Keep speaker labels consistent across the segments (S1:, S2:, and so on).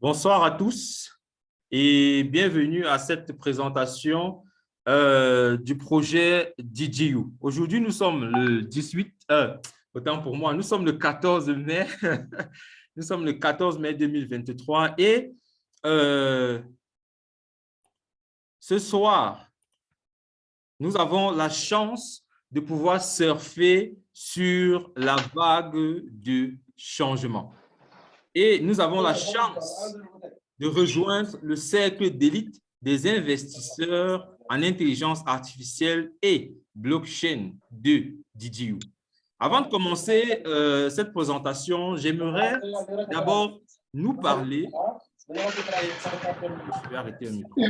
S1: Bonsoir à tous et bienvenue à cette présentation du projet DJU. Aujourd'hui, nous sommes le 18, autant pour moi, nous sommes le 14 mai, nous sommes le 14 mai 2023 et ce soir, nous avons la chance de pouvoir surfer sur la vague du changement. Et nous avons la chance de rejoindre le cercle d'élite des investisseurs en intelligence artificielle et blockchain de DJU. Avant de commencer cette présentation, j'aimerais d'abord nous parler. Je vais arrêter le micro.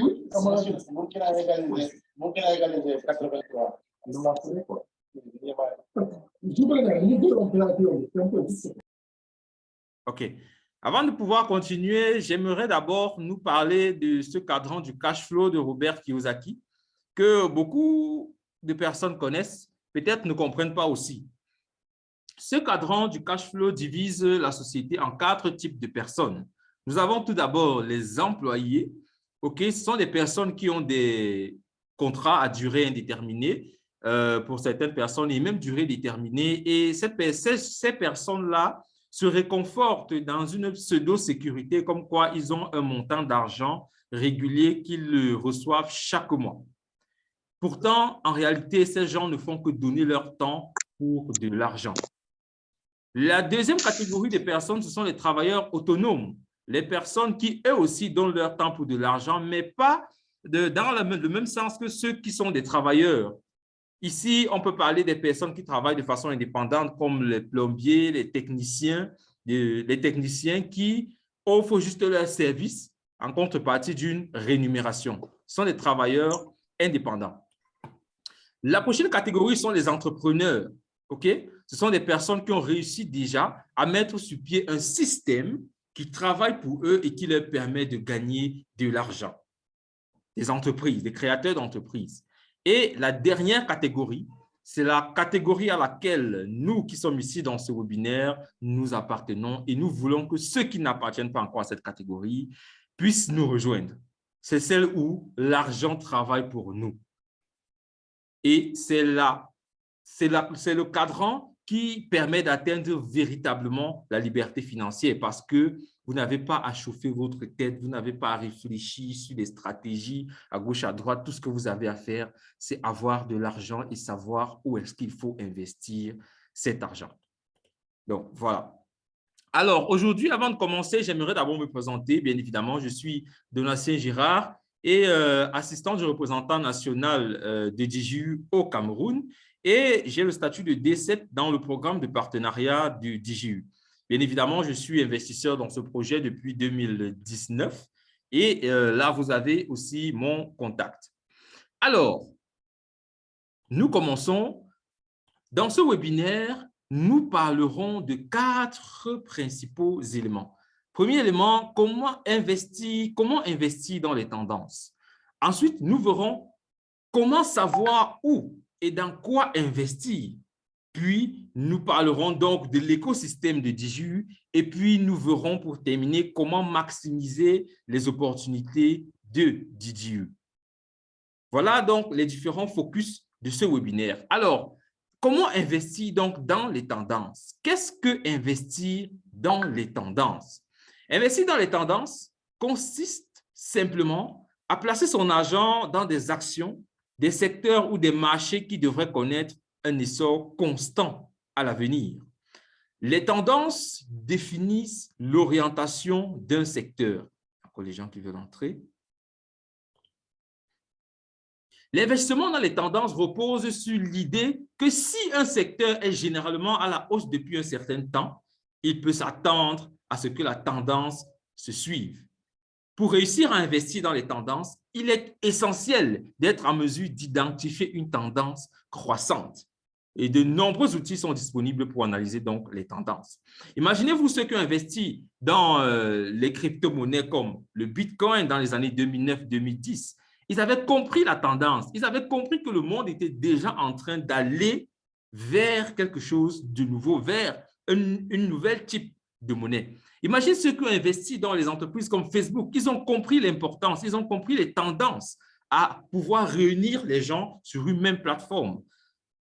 S1: OK. Avant de pouvoir continuer, j'aimerais d'abord nous parler de ce cadran du cash flow de Robert Kiyosaki que beaucoup de personnes connaissent, peut-être ne comprennent pas aussi. Ce cadran du cash flow divise la société en 4 types de personnes. Nous avons tout d'abord les employés. OK, ce sont des personnes qui ont des contrats à durée indéterminée pour certaines personnes et même durée déterminée. Et ces personnes-là se réconfortent dans une pseudo-sécurité comme quoi ils ont un montant d'argent régulier qu'ils reçoivent chaque mois. Pourtant, en réalité, ces gens ne font que donner leur temps pour de l'argent. La deuxième catégorie de personnes, ce sont les travailleurs autonomes, les personnes qui, eux aussi, donnent leur temps pour de l'argent, mais pas dans le même sens que ceux qui sont des travailleurs. Ici, on peut parler des personnes qui travaillent de façon indépendante, comme les plombiers, les techniciens qui offrent juste leur service en contrepartie d'une rémunération. Ce sont des travailleurs indépendants. La prochaine catégorie sont les entrepreneurs. Okay? Ce sont des personnes qui ont réussi déjà à mettre sur pied un système qui travaille pour eux et qui leur permet de gagner de l'argent. Des entreprises, des créateurs d'entreprises. Et la dernière catégorie, c'est la catégorie à laquelle nous qui sommes ici dans ce webinaire, nous appartenons et nous voulons que ceux qui n'appartiennent pas encore à cette catégorie puissent nous rejoindre. C'est celle où l'argent travaille pour nous. Et c'est le cadran qui permet d'atteindre véritablement la liberté financière parce que vous n'avez pas à chauffer votre tête, vous n'avez pas à réfléchir sur des stratégies à gauche, à droite. Tout ce que vous avez à faire, c'est avoir de l'argent et savoir où est-ce qu'il faut investir cet argent. Donc, voilà. Alors, aujourd'hui, avant de commencer, j'aimerais d'abord me présenter. Bien évidemment, je suis Donatien Girard et assistant du représentant national de DJU au Cameroun. Et j'ai le statut de D7 dans le programme de partenariat du DJU. Bien évidemment, je suis investisseur dans ce projet depuis 2019. Et là, vous avez aussi mon contact. Alors, nous commençons. Dans ce webinaire, nous parlerons de 4 principaux éléments. Premier élément, comment investir dans les tendances. Ensuite, nous verrons comment savoir où et dans quoi investir. Puis, nous parlerons donc de l'écosystème de DJU et puis nous verrons pour terminer comment maximiser les opportunités de DJU. Voilà donc les différents focus de ce webinaire. Alors, comment investir donc dans les tendances? Qu'est-ce que investir dans les tendances? Investir dans les tendances consiste simplement à placer son argent dans des actions, des secteurs ou des marchés qui devraient connaître un essor constant à l'avenir. Les tendances définissent l'orientation d'un secteur. Encore les gens qui veulent entrer. L'investissement dans les tendances repose sur l'idée que si un secteur est généralement à la hausse depuis un certain temps, il peut s'attendre à ce que la tendance se suive. Pour réussir à investir dans les tendances, il est essentiel d'être en mesure d'identifier une tendance croissante. Et de nombreux outils sont disponibles pour analyser donc les tendances. Imaginez-vous ceux qui ont investi dans les crypto-monnaies comme le Bitcoin dans les années 2009-2010. Ils avaient compris la tendance. Ils avaient compris que le monde était déjà en train d'aller vers quelque chose de nouveau, vers une nouvelle type de monnaie. Imagine ceux qui ont investi dans les entreprises comme Facebook. Ils ont compris l'importance, ils ont compris les tendances à pouvoir réunir les gens sur une même plateforme.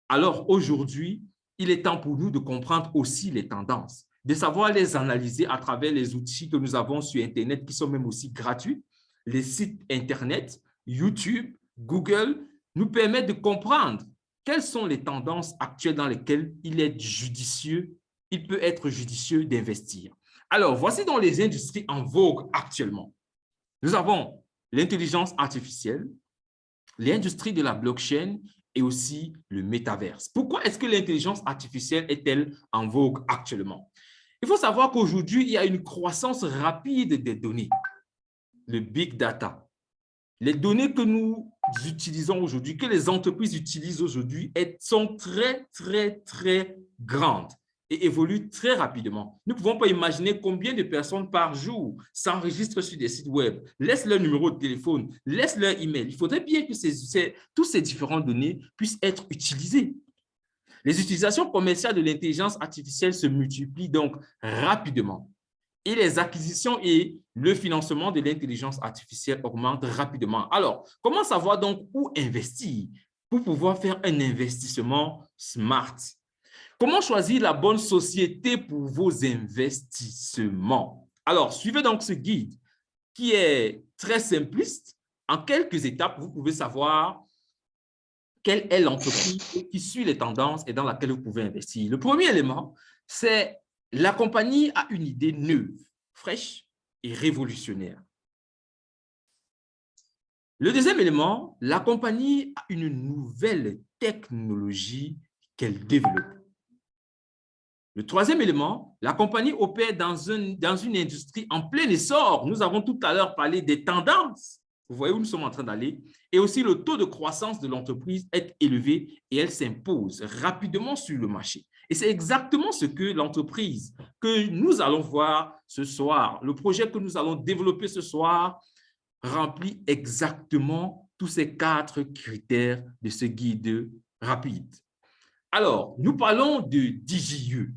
S1: Alors aujourd'hui, il est temps pour nous de comprendre aussi les tendances, de savoir les analyser à travers les outils que nous avons sur Internet qui sont même aussi gratuits. Les sites Internet, YouTube, Google nous permettent de comprendre quelles sont les tendances actuelles dans lesquelles il peut être judicieux d'investir. Alors, voici donc les industries en vogue actuellement. Nous avons l'intelligence artificielle, l'industrie de la blockchain et aussi le métaverse. Pourquoi est-ce que l'intelligence artificielle est-elle en vogue actuellement? Il faut savoir qu'aujourd'hui, il y a une croissance rapide des données, le big data. Les données que nous utilisons aujourd'hui, que les entreprises utilisent aujourd'hui, sont très, très, très grandes et évoluent très rapidement. Nous ne pouvons pas imaginer combien de personnes par jour s'enregistrent sur des sites web, laissent leur numéro de téléphone, laissent leur email. Il faudrait bien que toutes ces différentes données puissent être utilisées. Les utilisations commerciales de l'intelligence artificielle se multiplient donc rapidement. Et les acquisitions et le financement de l'intelligence artificielle augmentent rapidement. Alors, comment savoir donc où investir pour pouvoir faire un investissement smart? Comment choisir la bonne société pour vos investissements? Alors, suivez donc ce guide qui est très simpliste. En quelques étapes, vous pouvez savoir quelle est l'entreprise qui suit les tendances et dans laquelle vous pouvez investir. Le premier élément, c'est la compagnie a une idée neuve, fraîche et révolutionnaire. Le deuxième élément, la compagnie a une nouvelle technologie qu'elle développe. Le troisième élément, la compagnie opère dans une industrie en plein essor. Nous avons tout à l'heure parlé des tendances. Vous voyez où nous sommes en train d'aller. Et aussi, le taux de croissance de l'entreprise est élevé et elle s'impose rapidement sur le marché. Et c'est exactement ce que l'entreprise que nous allons voir ce soir, le projet que nous allons développer ce soir, remplit exactement tous ces 4 critères de ce guide rapide. Alors, nous parlons de DJU.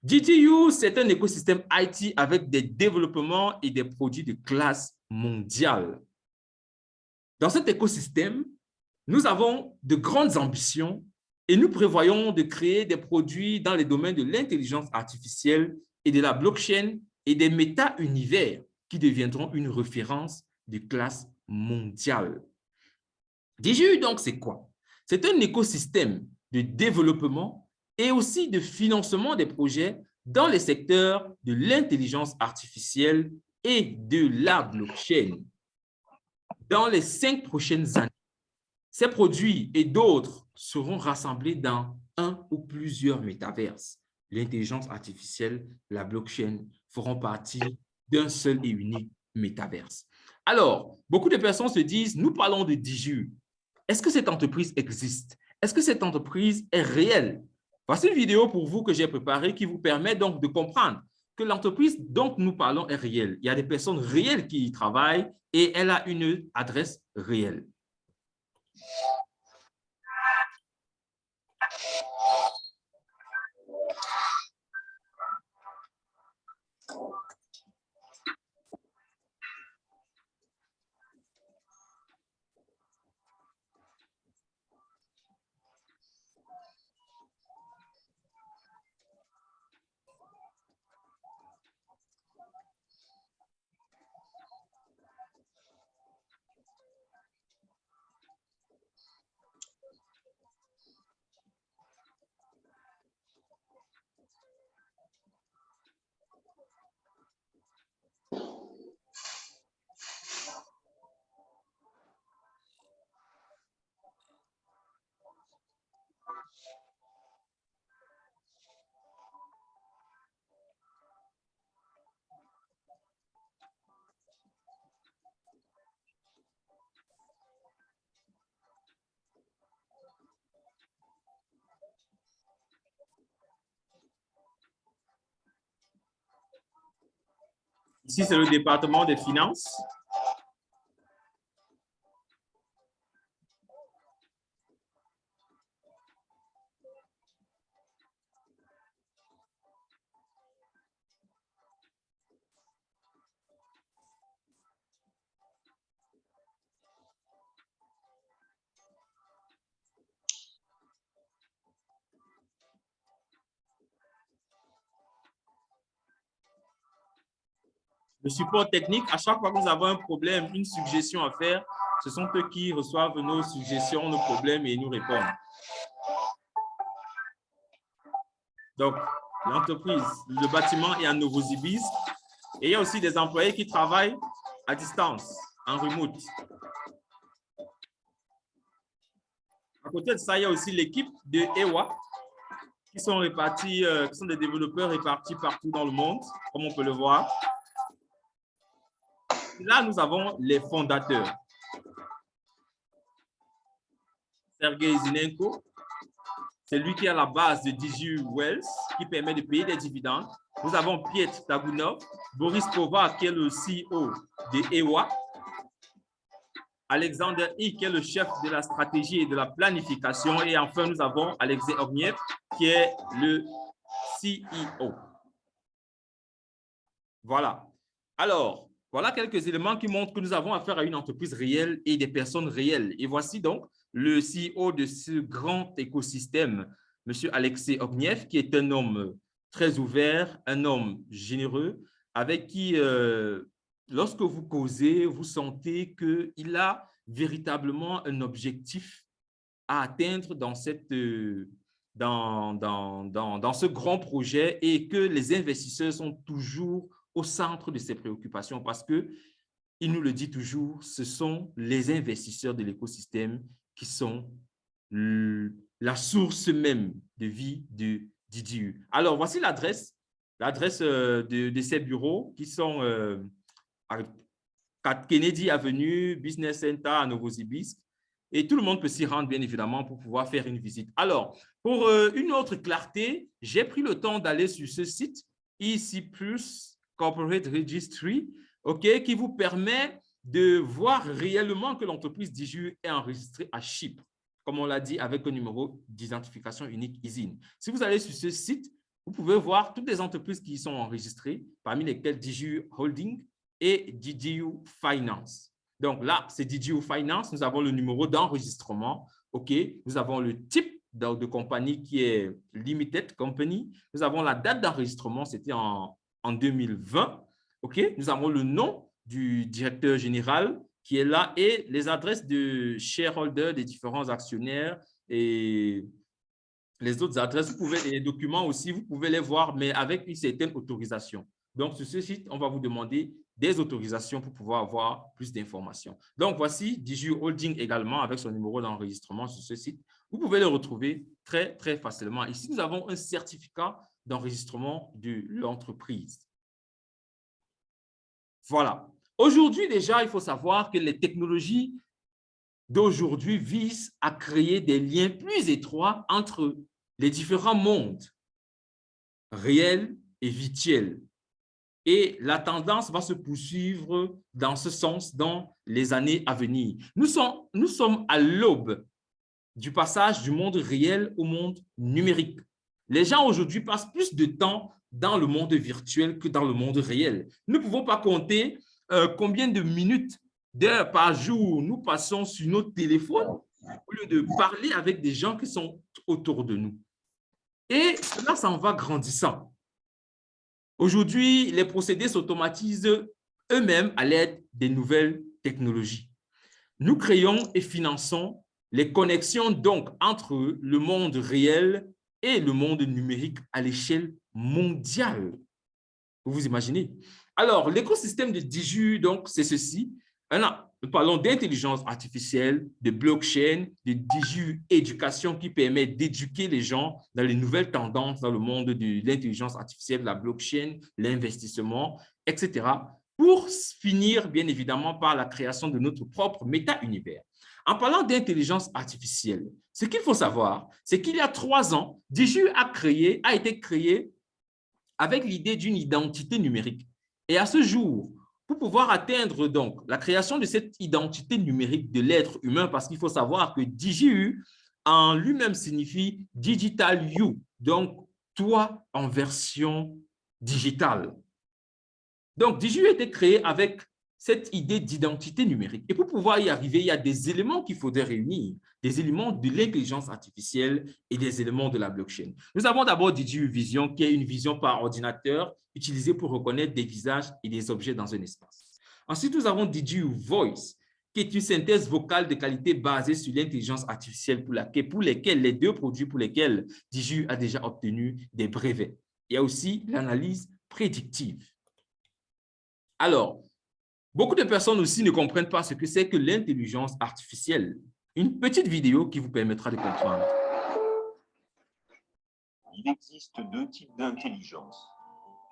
S1: DJU, c'est un écosystème IT avec des développements et des produits de classe mondiale. Dans cet écosystème, nous avons de grandes ambitions et nous prévoyons de créer des produits dans les domaines de l'intelligence artificielle et de la blockchain et des méta-univers qui deviendront une référence de classe mondiale. DJU, donc, c'est quoi? C'est un écosystème de développement et aussi de financement des projets dans les secteurs de l'intelligence artificielle et de la blockchain. Dans les 5 prochaines années, ces produits et d'autres seront rassemblés dans un ou plusieurs métaverses. L'intelligence artificielle, la blockchain feront partie d'un seul et unique métaverse. Alors, beaucoup de personnes se disent, nous parlons de DJU. Est-ce que cette entreprise existe? Est-ce que cette entreprise est réelle? Voici une vidéo pour vous que j'ai préparée qui vous permet donc de comprendre que l'entreprise dont nous parlons est réelle. Il y a des personnes réelles qui y travaillent et elle a une adresse réelle. Ici, c'est le département des finances. Le support technique, à chaque fois que nous avons un problème, une suggestion à faire, ce sont eux qui reçoivent nos suggestions, nos problèmes et nous répondent. Donc, l'entreprise, le bâtiment est à Novosibirsk. Et il y a aussi des employés qui travaillent à distance, en remote. À côté de ça, il y a aussi l'équipe de EWA qui sont répartis, qui sont des développeurs répartis partout dans le monde, comme on peut le voir. Et là, nous avons les fondateurs. Sergei Zinenko, c'est lui qui est à la base de DigiU Wells, qui permet de payer des dividendes. Nous avons Pietr Tagunov, Boris Kovac, qui est le CEO de EWA, Alexander I, qui est le chef de la stratégie et de la planification. Et enfin, nous avons Alexei Ogniev, qui est le CEO. Voilà. Alors, voilà quelques éléments qui montrent que nous avons affaire à une entreprise réelle et des personnes réelles. Et voici donc le CEO de ce grand écosystème, M. Alexei Ogniev, qui est un homme très ouvert, un homme généreux, avec qui, lorsque vous causez, vous sentez qu'il a véritablement un objectif à atteindre dans, dans ce grand projet et que les investisseurs sont toujours au centre de ses préoccupations parce qu'il nous le dit toujours, ce sont les investisseurs de l'écosystème qui sont la source même de vie de DigiU. Alors, voici l'adresse de ces bureaux qui sont à Kennedy Avenue, Business Center à Novosibirsk. Et tout le monde peut s'y rendre, bien évidemment, pour pouvoir faire une visite. Alors, pour une autre clarté, j'ai pris le temps d'aller sur ce site, EC Plus Corporate Registry, qui vous permet de voir réellement que l'entreprise DigiU est enregistrée à Chypre, comme on l'a dit, avec un numéro d'identification unique ISIN. Si vous allez sur ce site, vous pouvez voir toutes les entreprises qui y sont enregistrées, parmi lesquelles DigiU Holding et DigiU Finance. Donc là, c'est DigiU Finance. Nous avons le numéro d'enregistrement. Nous avons le type de compagnie qui est Limited Company. Nous avons la date d'enregistrement, c'était en 2020. Nous avons le nom du directeur général qui est là et les adresses de shareholders des différents actionnaires et les autres adresses, les documents aussi, vous pouvez les voir, mais avec une certaine autorisation. Donc, sur ce site, on va vous demander des autorisations pour pouvoir avoir plus d'informations. Donc, voici DigiU Holding également avec son numéro d'enregistrement sur ce site. Vous pouvez le retrouver très, très facilement. Ici, nous avons un certificat d'enregistrement de l'entreprise. Voilà. Aujourd'hui, déjà, il faut savoir que les technologies d'aujourd'hui visent à créer des liens plus étroits entre les différents mondes réels et virtuels. Et la tendance va se poursuivre dans ce sens dans les années à venir. Nous sommes à l'aube du passage du monde réel au monde numérique. Les gens aujourd'hui passent plus de temps dans le monde virtuel que dans le monde réel. Nous ne pouvons pas compter combien de minutes, d'heures par jour nous passons sur nos téléphones au lieu de parler avec des gens qui sont autour de nous. Et cela s'en va grandissant. Aujourd'hui, les procédés s'automatisent eux-mêmes à l'aide des nouvelles technologies. Nous créons et finançons les connexions donc entre le monde réel et le monde numérique à l'échelle mondiale. Vous imaginez? Alors, l'écosystème de DigiU, donc, c'est ceci. Nous parlons d'intelligence artificielle, de blockchain, de DigiU éducation qui permet d'éduquer les gens dans les nouvelles tendances dans le monde de l'intelligence artificielle, la blockchain, l'investissement, etc. Pour finir, bien évidemment, par la création de notre propre méta-univers. En parlant d'intelligence artificielle, ce qu'il faut savoir, c'est qu'il y a 3 ans, DigiU a été créé avec l'idée d'une identité numérique. Et à ce jour, pour pouvoir atteindre donc la création de cette identité numérique de l'être humain, parce qu'il faut savoir que DigiU en lui-même signifie Digital You, donc toi en version digitale. Donc DigiU a été créé avec cette idée d'identité numérique. Et pour pouvoir y arriver, il y a des éléments qu'il faudrait réunir, des éléments de l'intelligence artificielle et des éléments de la blockchain. Nous avons d'abord DigiU Vision, qui est une vision par ordinateur utilisée pour reconnaître des visages et des objets dans un espace. Ensuite, nous avons DigiU Voice, qui est une synthèse vocale de qualité basée sur l'intelligence artificielle pour lesquels les deux produits pour lesquels DigiU a déjà obtenu des brevets. Il y a aussi l'analyse prédictive. Alors, beaucoup de personnes aussi ne comprennent pas ce que c'est que l'intelligence artificielle. Une petite vidéo qui vous permettra de comprendre.
S2: Il existe deux types d'intelligence,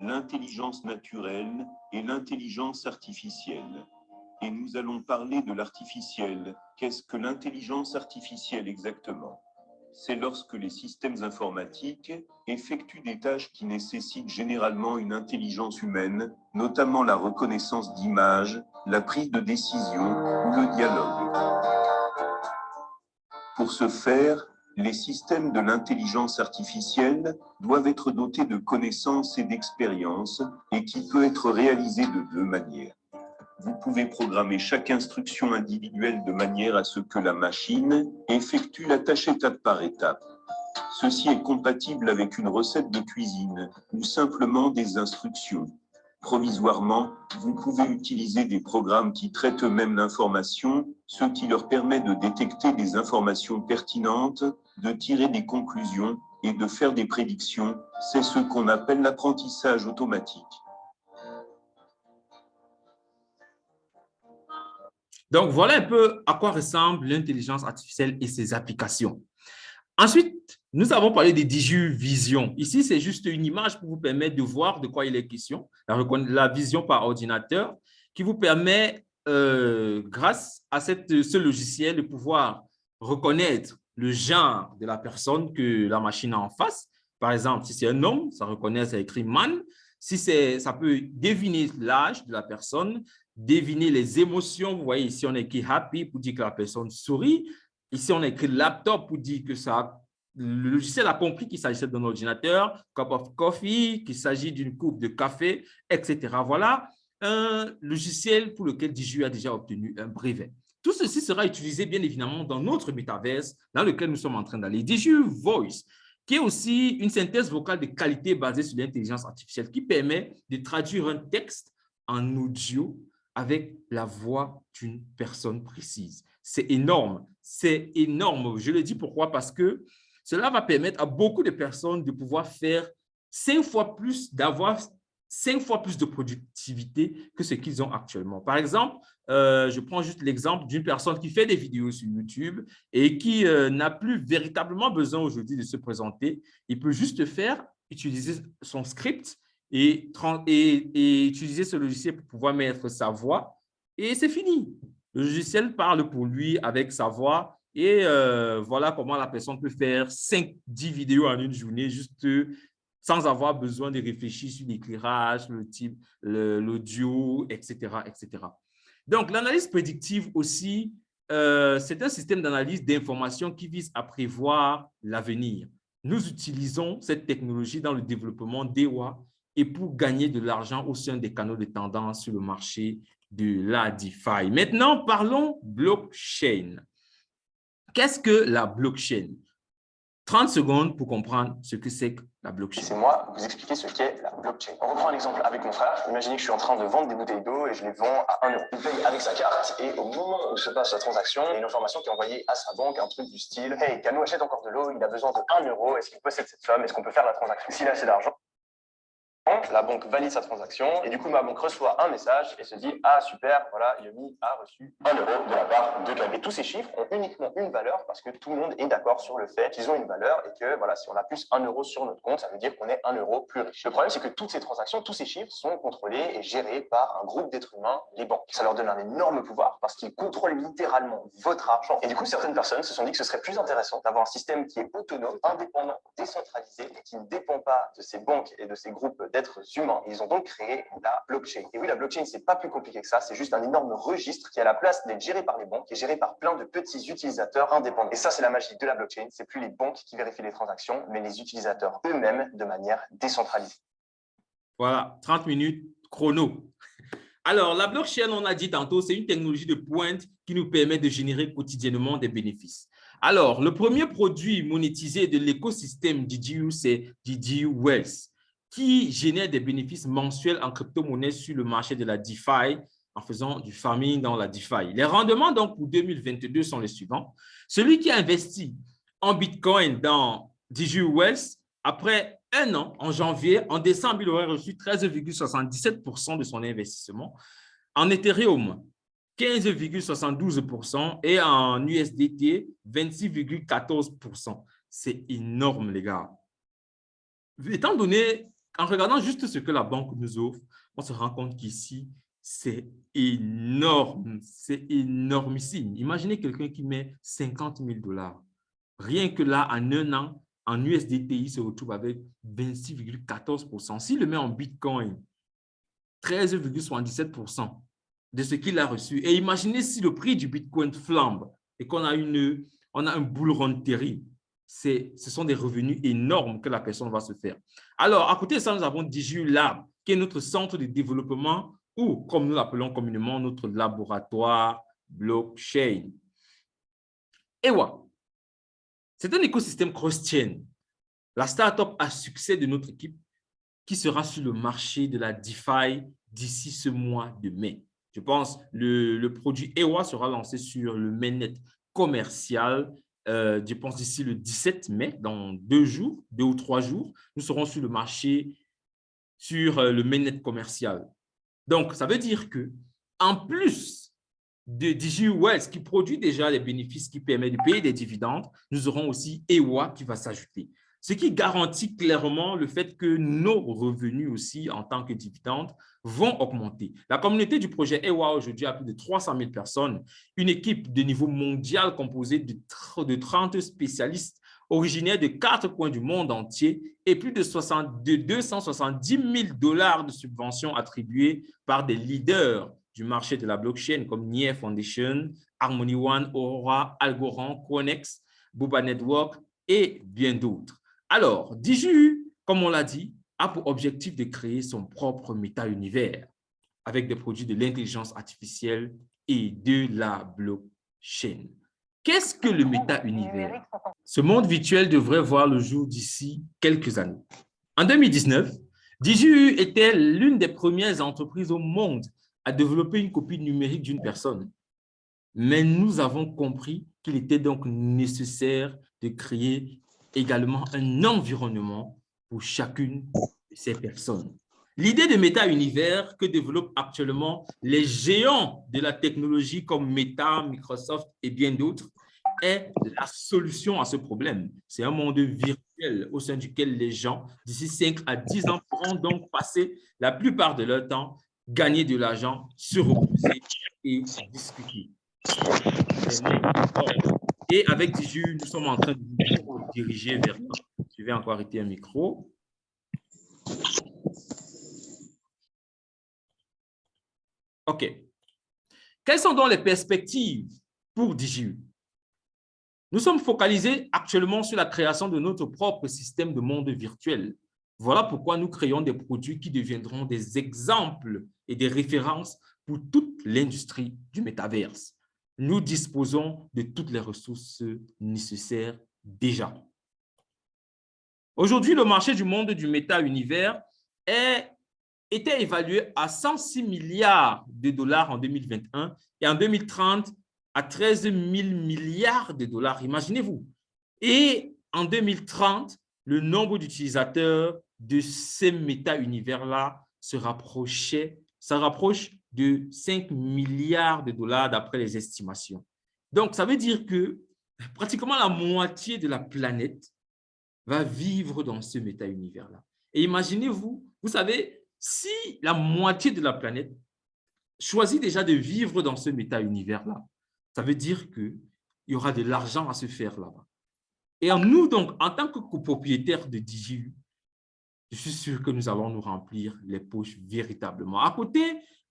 S2: l'intelligence naturelle et l'intelligence artificielle. Et nous allons parler de l'artificiel. Qu'est-ce que l'intelligence artificielle exactement? C'est lorsque les systèmes informatiques effectuent des tâches qui nécessitent généralement une intelligence humaine, notamment la reconnaissance d'images, la prise de décision ou le dialogue. Pour ce faire, les systèmes de l'intelligence artificielle doivent être dotés de connaissances et d'expérience et qui peut être réalisé de deux manières. Vous pouvez programmer chaque instruction individuelle de manière à ce que la machine effectue la tâche étape par étape. Ceci est compatible avec une recette de cuisine ou simplement des instructions. Provisoirement, vous pouvez utiliser des programmes qui traitent eux-mêmes l'information, ce qui leur permet de détecter des informations pertinentes, de tirer des conclusions et de faire des prédictions. C'est ce qu'on appelle l'apprentissage automatique.
S1: Donc, voilà un peu à quoi ressemble l'intelligence artificielle et ses applications. Ensuite, nous avons parlé des DigiU Vision. Ici, c'est juste une image pour vous permettre de voir de quoi il est question, la vision par ordinateur, qui vous permet, grâce à ce logiciel, de pouvoir reconnaître le genre de la personne que la machine a en face. Par exemple, si c'est un homme, ça reconnaît, ça écrit man. Si ça peut deviner l'âge de la personne, deviner les émotions. Vous voyez, ici, on écrit happy pour dire que la personne sourit. Ici, on a écrit laptop pour dire que le logiciel a compris qu'il s'agissait d'un ordinateur, cup of coffee, qu'il s'agit d'une coupe de café, etc. Voilà un logiciel pour lequel DigiU a déjà obtenu un brevet. Tout ceci sera utilisé bien évidemment dans notre métaverse dans lequel nous sommes en train d'aller. DigiU Voice, qui est aussi une synthèse vocale de qualité basée sur l'intelligence artificielle qui permet de traduire un texte en audio avec la voix d'une personne précise. C'est énorme, c'est énorme. Je le dis pourquoi? Parce que cela va permettre à beaucoup de personnes de pouvoir faire 5 fois plus, d'avoir 5 fois plus de productivité que ce qu'ils ont actuellement. Par exemple, je prends juste l'exemple d'une personne qui fait des vidéos sur YouTube et qui n'a plus véritablement besoin aujourd'hui de se présenter. Il peut juste utiliser son script et utiliser ce logiciel pour pouvoir mettre sa voix et c'est fini. Le logiciel parle pour lui avec sa voix et voilà comment la personne peut faire 5-10 vidéos en une journée juste sans avoir besoin de réfléchir sur l'éclairage, le type, l'audio, etc., etc. Donc, l'analyse prédictive aussi, c'est un système d'analyse d'informations qui vise à prévoir l'avenir. Nous utilisons cette technologie dans le développement d'EWA et pour gagner de l'argent au sein des canaux de tendance sur le marché de la DeFi. Maintenant, parlons blockchain. Qu'est-ce que la blockchain? 30 secondes pour comprendre ce que c'est que la blockchain.
S3: C'est moi vous expliquer ce qu'est la blockchain. On reprend un exemple avec mon frère. Imaginez que je suis en train de vendre des bouteilles d'eau et je les vends à 1 euro. Il paye avec sa carte et au moment où se passe la transaction, il y a une information qui est envoyée à sa banque, un truc du style « Hey, Cano achète encore de l'eau, il a besoin de 1 euro, est-ce qu'il possède cette somme? Est-ce qu'on peut faire la transaction ?» S'il a assez d'argent, la banque valide sa transaction et du coup ma banque reçoit un message et se dit « Ah super, voilà, Yomi a reçu 1 euro de la part de Cano. » Et tous ces chiffres ont uniquement une valeur parce que tout le monde est d'accord sur le fait qu'ils ont une valeur et que voilà, si on a plus 1 euro sur notre compte, ça veut dire qu'on est 1 euro plus riche. Le problème, c'est que toutes ces transactions, tous ces chiffres sont contrôlés et gérés par un groupe d'êtres humains, les banques. Ça leur donne un énorme pouvoir parce qu'ils contrôlent littéralement votre argent. Et du coup, certaines personnes se sont dit que ce serait plus intéressant d'avoir un système qui est autonome, indépendant, décentralisé et qui ne dépend pas de ces banques et de ces groupes d'êtres humains. Ils ont donc créé la blockchain. Et oui, la blockchain, c'est pas plus compliqué que ça. C'est juste un énorme registre qui a la place d'être géré par les banques et géré par plein de petits utilisateurs indépendants. Et ça, c'est la magie de la blockchain. C'est plus les banques qui vérifient les transactions, mais les utilisateurs eux-mêmes de manière décentralisée.
S1: Voilà, 30 minutes chrono. Alors, la blockchain, on a dit tantôt, c'est une technologie de pointe qui nous permet de générer quotidiennement des bénéfices. Alors, le premier produit monétisé de l'écosystème DJU, c'est DJU Wealth, qui génère des bénéfices mensuels en crypto-monnaie sur le marché de la DeFi en faisant du farming dans la DeFi. Les rendements donc pour 2022 sont les suivants. Celui qui a investi en Bitcoin dans DJU Wealth, après un an, en janvier, en décembre, il aurait reçu 13,77% de son investissement. En Ethereum, 15,72% et en USDT, 26,14%. C'est énorme, les gars. Étant donné, en regardant juste ce que la banque nous offre, on se rend compte qu'ici, c'est énorme, c'est énormissime. Imaginez quelqu'un qui met 50 000 $. Rien que là, en un an, en USDT, il se retrouve avec 26,14%. S'il le met en Bitcoin, 13,77% de ce qu'il a reçu. Et imaginez si le prix du Bitcoin flambe et qu'on a, un bull run terrible. Ce sont des revenus énormes que la personne va se faire. Alors, à côté de ça, nous avons DJU Lab, qui est notre centre de développement ou, comme nous l'appelons communément, notre laboratoire blockchain. EWA. C'est un écosystème cross-chain. La startup à succès de notre équipe qui sera sur le marché de la DeFi d'ici ce mois de mai. Je pense que le produit EWA sera lancé sur le mainnet commercial, je pense d'ici le 17 mai, dans 2 ou 3 jours. Nous serons sur le marché, sur le mainnet commercial. Donc, ça veut dire que en plus de DJU Wealth qui produit déjà les bénéfices qui permettent de payer des dividendes, nous aurons aussi EWA qui va s'ajouter. Ce qui garantit clairement le fait que nos revenus aussi en tant que dividendes vont augmenter. La communauté du projet EWA aujourd'hui a plus de 300 000 personnes, une équipe de niveau mondial composée de 30 spécialistes originaires de 4 coins du monde entier et plus de 270 000 $ de subventions attribuées par des leaders du marché de la blockchain comme Nier Foundation, Harmony One, Aurora, Algorand, Conex, Booba Network et bien d'autres. Alors, DJU, comme on l'a dit, a pour objectif de créer son propre méta-univers avec des produits de l'intelligence artificielle et de la blockchain. Qu'est-ce que le méta-univers? Ce monde virtuel devrait voir le jour d'ici quelques années. En 2019, DJU était l'une des premières entreprises au monde à développer une copie numérique d'une personne. Mais nous avons compris qu'il était donc nécessaire de créer également un environnement pour chacune de ces personnes. L'idée de méta-univers que développent actuellement les géants de la technologie comme Meta, Microsoft et bien d'autres est la solution à ce problème. C'est un monde virtuel au sein duquel les gens, d'ici 5 à 10 ans, pourront donc passer la plupart de leur temps, gagner de l'argent, se reposer et discuter. Et avec DJU, nous sommes en train de nous diriger vers là. Je vais encore arrêter un micro. OK. Quelles sont donc les perspectives pour DJU? Nous sommes focalisés actuellement sur la création de notre propre système de monde virtuel. Voilà pourquoi nous créons des produits qui deviendront des exemples et des références pour toute l'industrie du métaverse. Nous disposons de toutes les ressources nécessaires déjà. Aujourd'hui, le marché du monde du méta-univers était évalué à 106 milliards de dollars en 2021 et en 2030 à 13 000 milliards de dollars. Imaginez-vous. Et en 2030, le nombre d'utilisateurs de ces méta-univers-là se rapproche de 5 milliards de dollars d'après les estimations. Donc, ça veut dire que pratiquement la moitié de la planète va vivre dans ce méta-univers-là. Et imaginez-vous, vous savez, si la moitié de la planète choisit déjà de vivre dans ce méta-univers-là, ça veut dire qu'il y aura de l'argent à se faire là-bas. Et nous, donc, en tant que copropriétaires de DJU, je suis sûr que nous allons nous remplir les poches véritablement. À côté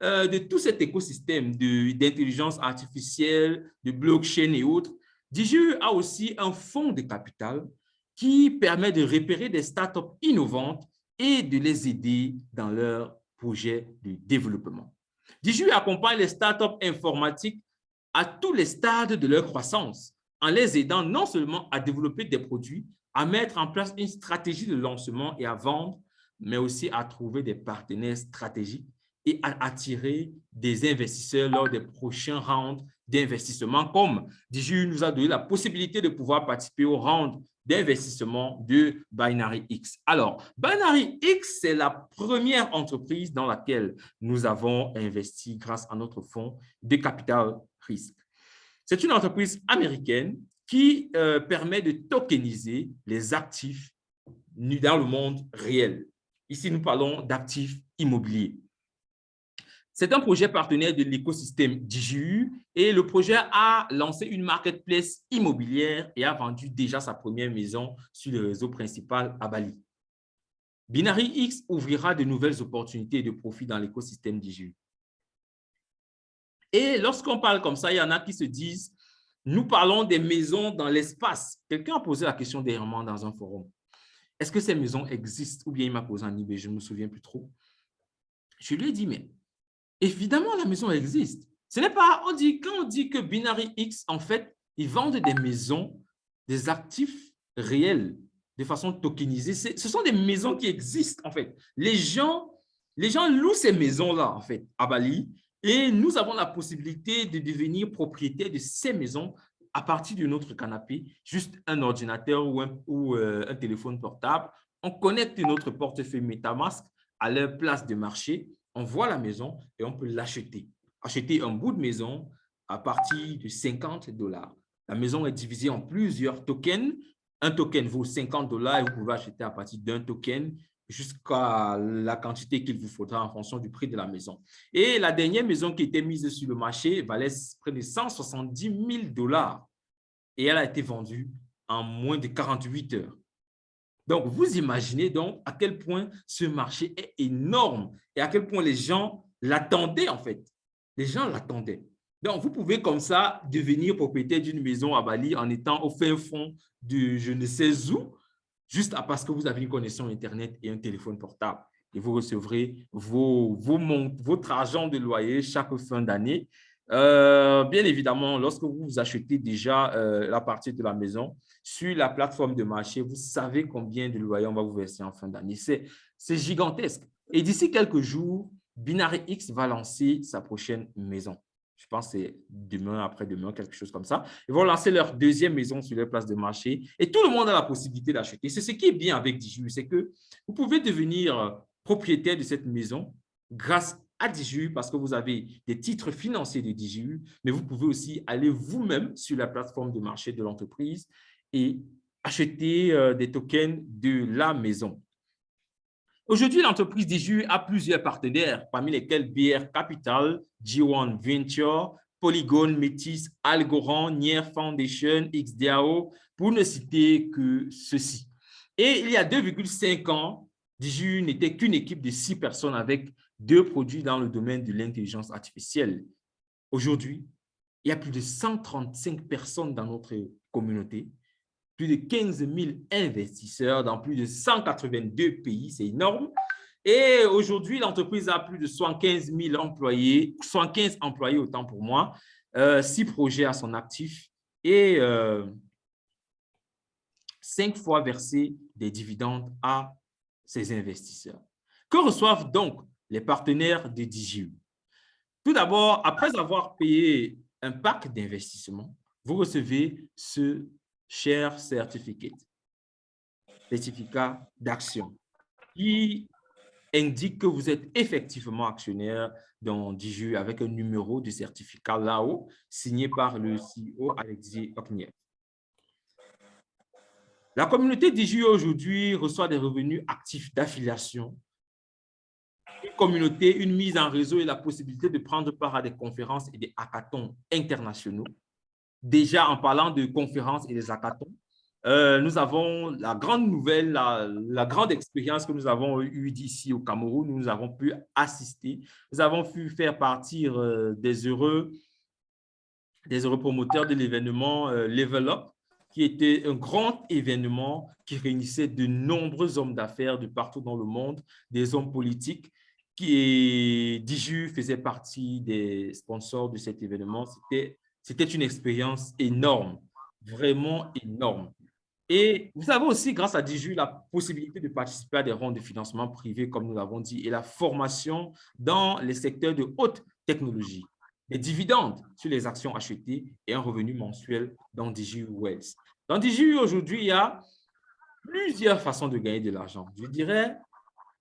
S1: de tout cet écosystème d'intelligence artificielle, de blockchain et autres, DJU a aussi un fonds de capital qui permet de repérer des startups innovantes et de les aider dans leurs projets de développement. DigiU accompagne les startups informatiques à tous les stades de leur croissance, en les aidant non seulement à développer des produits, à mettre en place une stratégie de lancement et à vendre, mais aussi à trouver des partenaires stratégiques et à attirer des investisseurs lors des prochains rounds d'investissement, comme DigiU nous a donné la possibilité de pouvoir participer au round d'investissement de Binary X. Alors, Binary X, c'est la première entreprise dans laquelle nous avons investi grâce à notre fonds de capital risque. C'est une entreprise américaine qui permet de tokeniser les actifs dans le monde réel. Ici, nous parlons d'actifs immobiliers. C'est un projet partenaire de l'écosystème DigiU et le projet a lancé une marketplace immobilière et a vendu déjà sa première maison sur le réseau principal à Bali. Binary X ouvrira de nouvelles opportunités de profit dans l'écosystème DigiU. Et lorsqu'on parle comme ça, il y en a qui se disent, nous parlons des maisons dans l'espace. Quelqu'un a posé la question dernièrement dans un forum. Est-ce que ces maisons existent? Ou bien il m'a posé un eBay, je ne me souviens plus trop. Je lui ai dit, mais évidemment, la maison existe. Ce n'est pas, quand on dit que Binary X, en fait, ils vendent des maisons, des actifs réels, de façon tokenisée. Ce sont des maisons qui existent, en fait. Les gens louent ces maisons-là, en fait, à Bali. Et nous avons la possibilité de devenir propriétaire de ces maisons à partir de notre canapé, juste un ordinateur ou un téléphone portable. On connecte notre portefeuille MetaMask à leur place de marché. On voit la maison et on peut l'acheter. Acheter un bout de maison à partir de 50 $. La maison est divisée en plusieurs tokens. Un token vaut 50 $ et vous pouvez acheter à partir d'un token jusqu'à la quantité qu'il vous faudra en fonction du prix de la maison. Et la dernière maison qui était mise sur le marché valait près de 170 000 $ et elle a été vendue en moins de 48 heures. Donc, vous imaginez donc à quel point ce marché est énorme et à quel point les gens l'attendaient en fait. Les gens l'attendaient. Donc, vous pouvez comme ça devenir propriétaire d'une maison à Bali en étant au fin fond de je ne sais où, juste parce que vous avez une connexion Internet et un téléphone portable. Et vous recevrez votre argent de loyer chaque fin d'année. Bien évidemment, lorsque vous achetez déjà la partie de la maison sur la plateforme de marché, vous savez combien de loyer on va vous verser en fin d'année. C'est gigantesque. Et d'ici quelques jours, Binary X va lancer sa prochaine maison. Je pense que c'est demain, après-demain, quelque chose comme ça. Ils vont lancer leur deuxième maison sur leur place de marché et tout le monde a la possibilité d'acheter. C'est ce qui est bien avec DigiU, c'est que vous pouvez devenir propriétaire de cette maison grâce à DigiU parce que vous avez des titres financiers de DigiU, mais vous pouvez aussi aller vous-même sur la plateforme de marché de l'entreprise et acheter des tokens de la maison. Aujourd'hui, l'entreprise DigiU a plusieurs partenaires, parmi lesquels BR Capital, G1 Venture, Polygon, Métis, Algorand, Nier Foundation, XDAO, pour ne citer que ceux-ci. Et il y a 2,5 ans, DigiU n'était qu'une équipe de 6 personnes avec 2 produits dans le domaine de l'intelligence artificielle. Aujourd'hui, il y a plus de 135 personnes dans notre communauté, plus de 15 000 investisseurs dans plus de 182 pays, c'est énorme. Et aujourd'hui, l'entreprise a plus de 75 000 employés, 75 employés autant pour moi, 6 projets à son actif et 5 fois versé des dividendes à ses investisseurs. Que reçoivent donc les partenaires de DigiU? Tout d'abord, après avoir payé un pack d'investissement, vous recevez ce share certificate, certificat d'action, qui indique que vous êtes effectivement actionnaire dans DigiU avec un numéro de certificat là-haut, signé par le CEO Alexis Okniev. La communauté DigiU aujourd'hui reçoit des revenus actifs d'affiliation, une communauté, une mise en réseau et la possibilité de prendre part à des conférences et des hackathons internationaux. Déjà, en parlant de conférences et des hackathons, nous avons la grande nouvelle, la grande expérience que nous avons eue d'ici au Cameroun. Nous avons pu assister, nous avons pu faire partir des heureux promoteurs de l'événement Level Up, qui était un grand événement qui réunissait de nombreux hommes d'affaires de partout dans le monde, des hommes politiques Diju faisait partie des sponsors de cet événement. C'était une expérience énorme, vraiment énorme. Et vous avez aussi, grâce à Diju, la possibilité de participer à des rondes de financement privé, comme nous l'avons dit, et la formation dans les secteurs de haute technologie, des dividendes sur les actions achetées et un revenu mensuel dans Diju Wells. Dans Diju, aujourd'hui, il y a plusieurs façons de gagner de l'argent. Je dirais,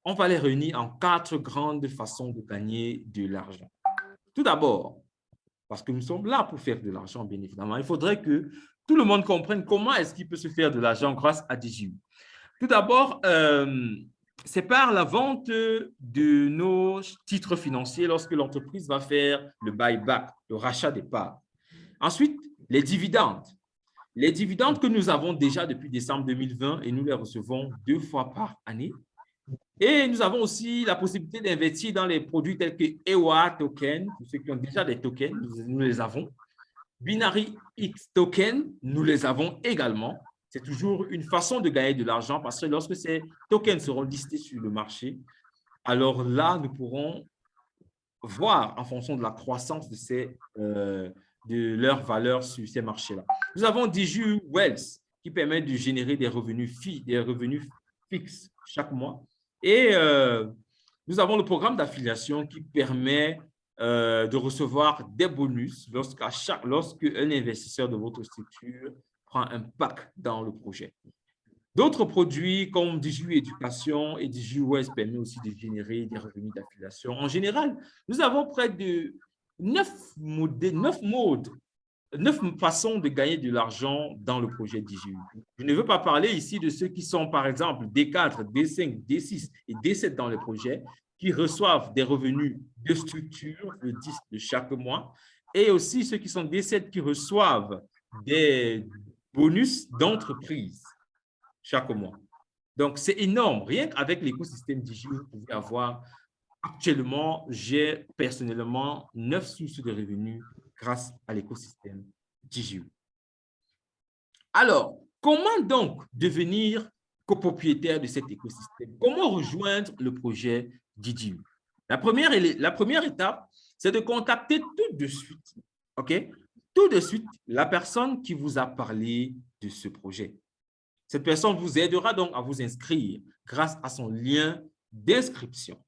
S1: on va les réunir en 4 grandes façons de gagner de l'argent. Tout d'abord, parce que nous sommes là pour faire de l'argent, bien évidemment, il faudrait que tout le monde comprenne comment est-ce qu'il peut se faire de l'argent grâce à Diju. Tout d'abord, c'est par la vente de nos titres financiers lorsque l'entreprise va faire le buyback, le rachat des parts. Ensuite, les dividendes. Les dividendes que nous avons déjà depuis décembre 2020 et nous les recevons 2 fois par année. Et nous avons aussi la possibilité d'investir dans les produits tels que EWA Token, pour ceux qui ont déjà des tokens, nous les avons. Binary X Token, nous les avons également. C'est toujours une façon de gagner de l'argent parce que lorsque ces tokens seront listés sur le marché, alors là, nous pourrons voir en fonction de la croissance de leur valeur sur ces marchés-là. Nous avons Diju Wells qui permet de générer des revenus fixes chaque mois. Et nous avons le programme d'affiliation qui permet de recevoir des bonus lorsque un investisseur de votre structure prend un pack dans le projet. D'autres produits comme Diju Éducation et Diju Wells permettent aussi de générer des revenus d'affiliation. En général, nous avons près de 9 façons de gagner de l'argent dans le projet Diju. Je ne veux pas parler ici de ceux qui sont, par exemple, D4, D5, D6 et D7 dans le projet, qui reçoivent des revenus de structure, le 10 de chaque mois, et aussi ceux qui sont D7 qui reçoivent des bonus d'entreprise chaque mois. Donc, c'est énorme. Rien qu'avec l'écosystème Diju, vous pouvez avoir actuellement, j'ai personnellement 9 sources de revenus grâce à l'écosystème Diju. Alors, comment donc devenir copropriétaire de cet écosystème? Comment rejoindre le projet Diju? La première étape, c'est de contacter tout de suite, OK? Tout de suite, la personne qui vous a parlé de ce projet. Cette personne vous aidera donc à vous inscrire grâce à son lien d'inscription.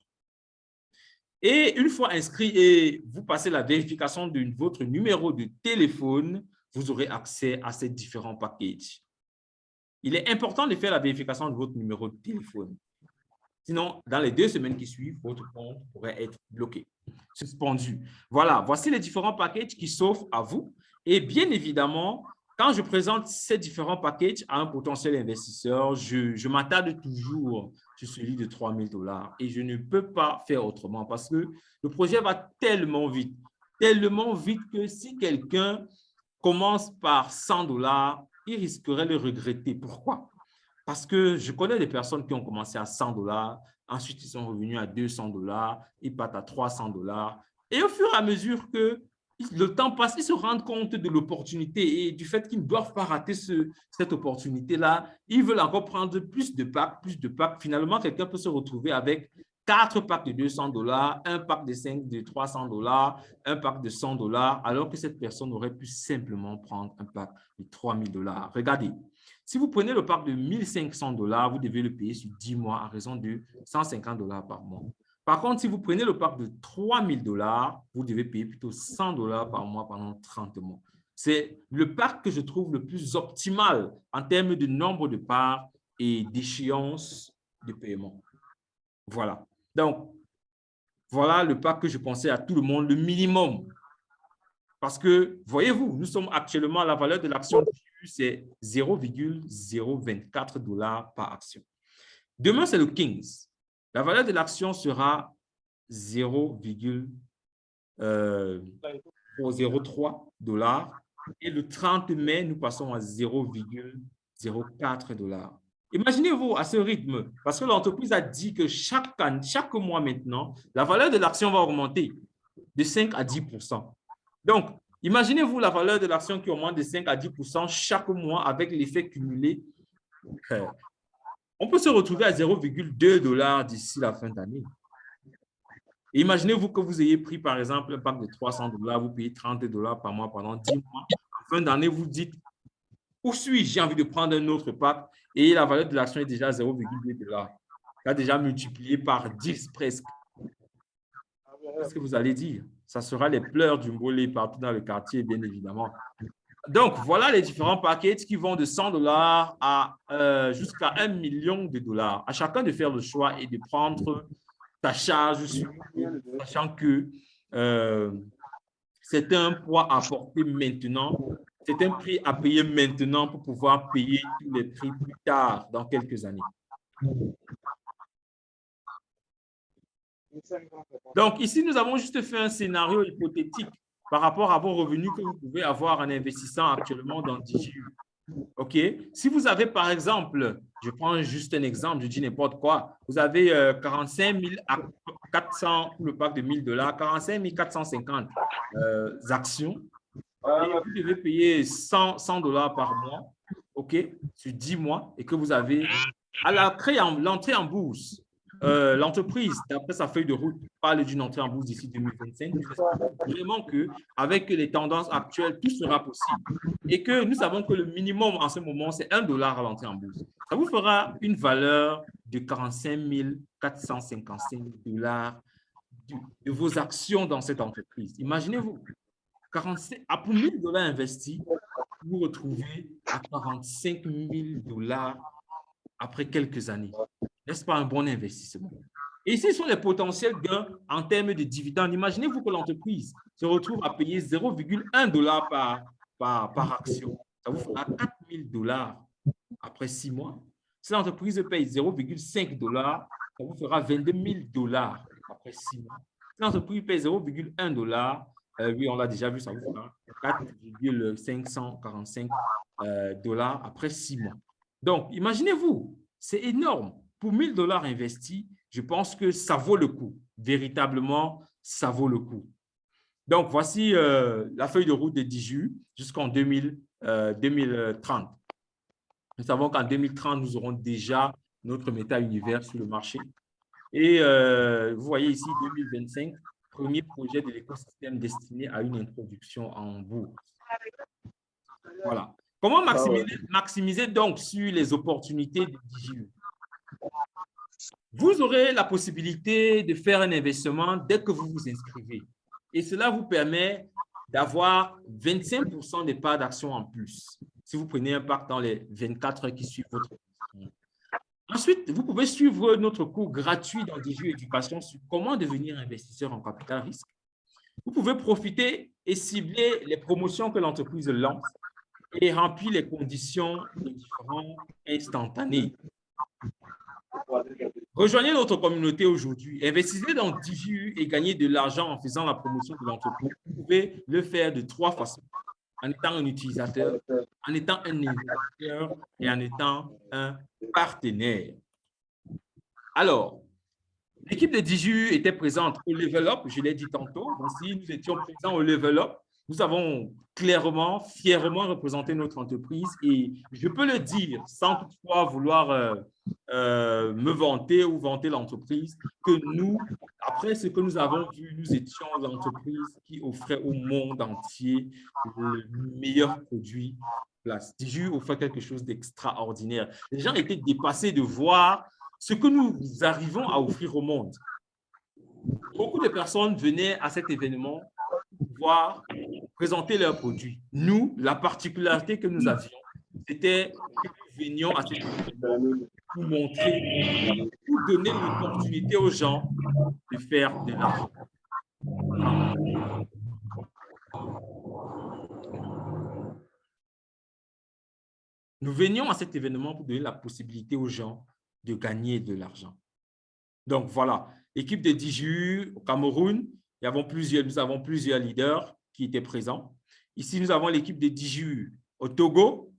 S1: Et une fois inscrit et vous passez la vérification de votre numéro de téléphone, vous aurez accès à ces différents packages. Il est important de faire la vérification de votre numéro de téléphone. Sinon, dans les 2 semaines qui suivent, votre compte pourrait être bloqué, suspendu. Voilà, voici les différents packages qui s'offrent à vous. Et bien évidemment, quand je présente ces différents packages à un potentiel investisseur, je m'attarde toujours sur celui de 3 000 $ et je ne peux pas faire autrement parce que le projet va tellement vite que si quelqu'un commence par 100 $, il risquerait de le regretter. Pourquoi? Parce que je connais des personnes qui ont commencé à 100 $, ensuite ils sont revenus à 200 $, ils partent à 300 $. Et au fur et à mesure que le temps passe, ils se rendent compte de l'opportunité et du fait qu'ils ne doivent pas rater cette opportunité-là. Ils veulent encore prendre plus de packs. Finalement, quelqu'un peut se retrouver avec 4 packs de 200 $, un pack de 5 de 300 $, un pack de 100 $, alors que cette personne aurait pu simplement prendre un pack de 3 000 $. Regardez, si vous prenez le pack de 1 500 $, vous devez le payer sur 10 mois à raison de 150 $ par mois. Par contre, si vous prenez le pack de 3 000 $, vous devez payer plutôt 100 $ par mois pendant 30 mois. C'est le pack que je trouve le plus optimal en termes de nombre de parts et d'échéance de paiement. Voilà. Donc, voilà le pack que je conseille à tout le monde, le minimum. Parce que, voyez-vous, nous sommes actuellement, la valeur de l'action, c'est 0,024 $ par action. Demain, c'est le 15. La valeur de l'action sera 0,03 $. Et le 30 mai, nous passons à 0,04 $. Imaginez-vous à ce rythme, parce que l'entreprise a dit que chaque mois maintenant, la valeur de l'action va augmenter de 5 à 10%. Donc, imaginez-vous la valeur de l'action qui augmente de 5 à 10% chaque mois avec l'effet cumulé. On peut se retrouver à 0,2 $ d'ici la fin d'année. Et imaginez-vous que vous ayez pris, par exemple, un pack de $300, vous payez $30 par mois pendant 10 mois. En fin d'année, vous dites, où suis-je? J'ai envie de prendre un autre pack et la valeur de l'action est déjà 0,2 $. Ça a déjà multiplié par 10 presque. Qu'est-ce que vous allez dire? Ça sera les pleurs du mbolé partout dans le quartier, bien évidemment. Donc, voilà les différents paquets qui vont de $100 à jusqu'à $1 million. À chacun de faire le choix et de prendre ta charge, sachant que c'est un poids à porter maintenant, c'est un prix à payer maintenant pour pouvoir payer tous les prix plus tard, dans quelques années. Donc, ici, nous avons juste fait un scénario hypothétique par rapport à vos revenus que vous pouvez avoir en investissant actuellement dans DigiU. OK? Si vous avez, par exemple, je prends juste un exemple, je dis n'importe quoi, vous avez 45 000 à 400 pour le pack de $1 000, 45 450 actions, et vous devez payer $100 par mois, OK, sur 10 mois, et que vous avez à l'entrée en bourse, l'entreprise, d'après sa feuille de route, parle d'une entrée en bourse d'ici 2025. Vraiment qu'avec les tendances actuelles, tout sera possible. Et que nous savons que le minimum en ce moment, c'est $1 à l'entrée en bourse. Ça vous fera une valeur de 45 455 $ de vos actions dans cette entreprise. Imaginez-vous, pour $1 000 investis, vous vous retrouvez à 45 000 $ après quelques années. N'est-ce pas un bon investissement? Et ici sont les potentiels gains en termes de dividendes. Imaginez-vous que l'entreprise se retrouve à payer 0,1 $ par action. Ça vous fera 4 000 $ après 6 mois. Si l'entreprise paye 0,5 $, ça vous fera 22 000 $ après 6 mois. Si l'entreprise paye 0,1 $, oui, on l'a déjà vu, ça vous fera 4,545 $ après 6 mois. Donc, imaginez-vous, c'est énorme. Pour 1 000 $ investis, je pense que ça vaut le coup. Véritablement, ça vaut le coup. Donc, voici la feuille de route de DigiU jusqu'en 2030. Nous savons qu'en 2030, nous aurons déjà notre méta-univers sur le marché. Et vous voyez ici, 2025, premier projet de l'écosystème destiné à une introduction en bourse. Voilà. Comment maximiser donc sur les opportunités de DigiU? Vous aurez la possibilité de faire un investissement dès que vous vous inscrivez. Et cela vous permet d'avoir 25% des parts d'actions en plus si vous prenez un pack dans les 24 heures qui suivent votre investissement. Ensuite, vous pouvez suivre notre cours gratuit dans DigiU Éducation sur comment devenir investisseur en capital risque. Vous pouvez profiter et cibler les promotions que l'entreprise lance et remplir les conditions de différents instantanés. Rejoignez notre communauté aujourd'hui. Investissez dans DigiU et gagnez de l'argent en faisant la promotion de l'entreprise. Vous pouvez le faire de 3 façons. En étant un utilisateur, en étant un investisseur et en étant un partenaire. Alors, l'équipe de DigiU était présente au Level Up, je l'ai dit tantôt. Voici, nous étions présents au Level Up. Nous avons clairement, fièrement représenté notre entreprise et je peux le dire sans toutefois vouloir me vanter ou vanter l'entreprise, que nous, après ce que nous avons vu, nous étions l'entreprise qui offrait au monde entier le meilleur produit place. DigiU offrait quelque chose d'extraordinaire. Les gens étaient dépassés de voir ce que nous arrivons à offrir au monde. Beaucoup de personnes venaient à cet événement voir présenter leurs produits. Nous, la particularité que nous avions, c'était que nous venions à cet événement pour montrer, pour donner l'opportunité aux gens de faire de l'argent. Nous venions à cet événement pour donner la possibilité aux gens de gagner de l'argent. Donc, voilà. Équipe de DigiU au Cameroun, nous avons plusieurs leaders qui étaient présents. Ici, nous avons l'équipe de DigiU au Togo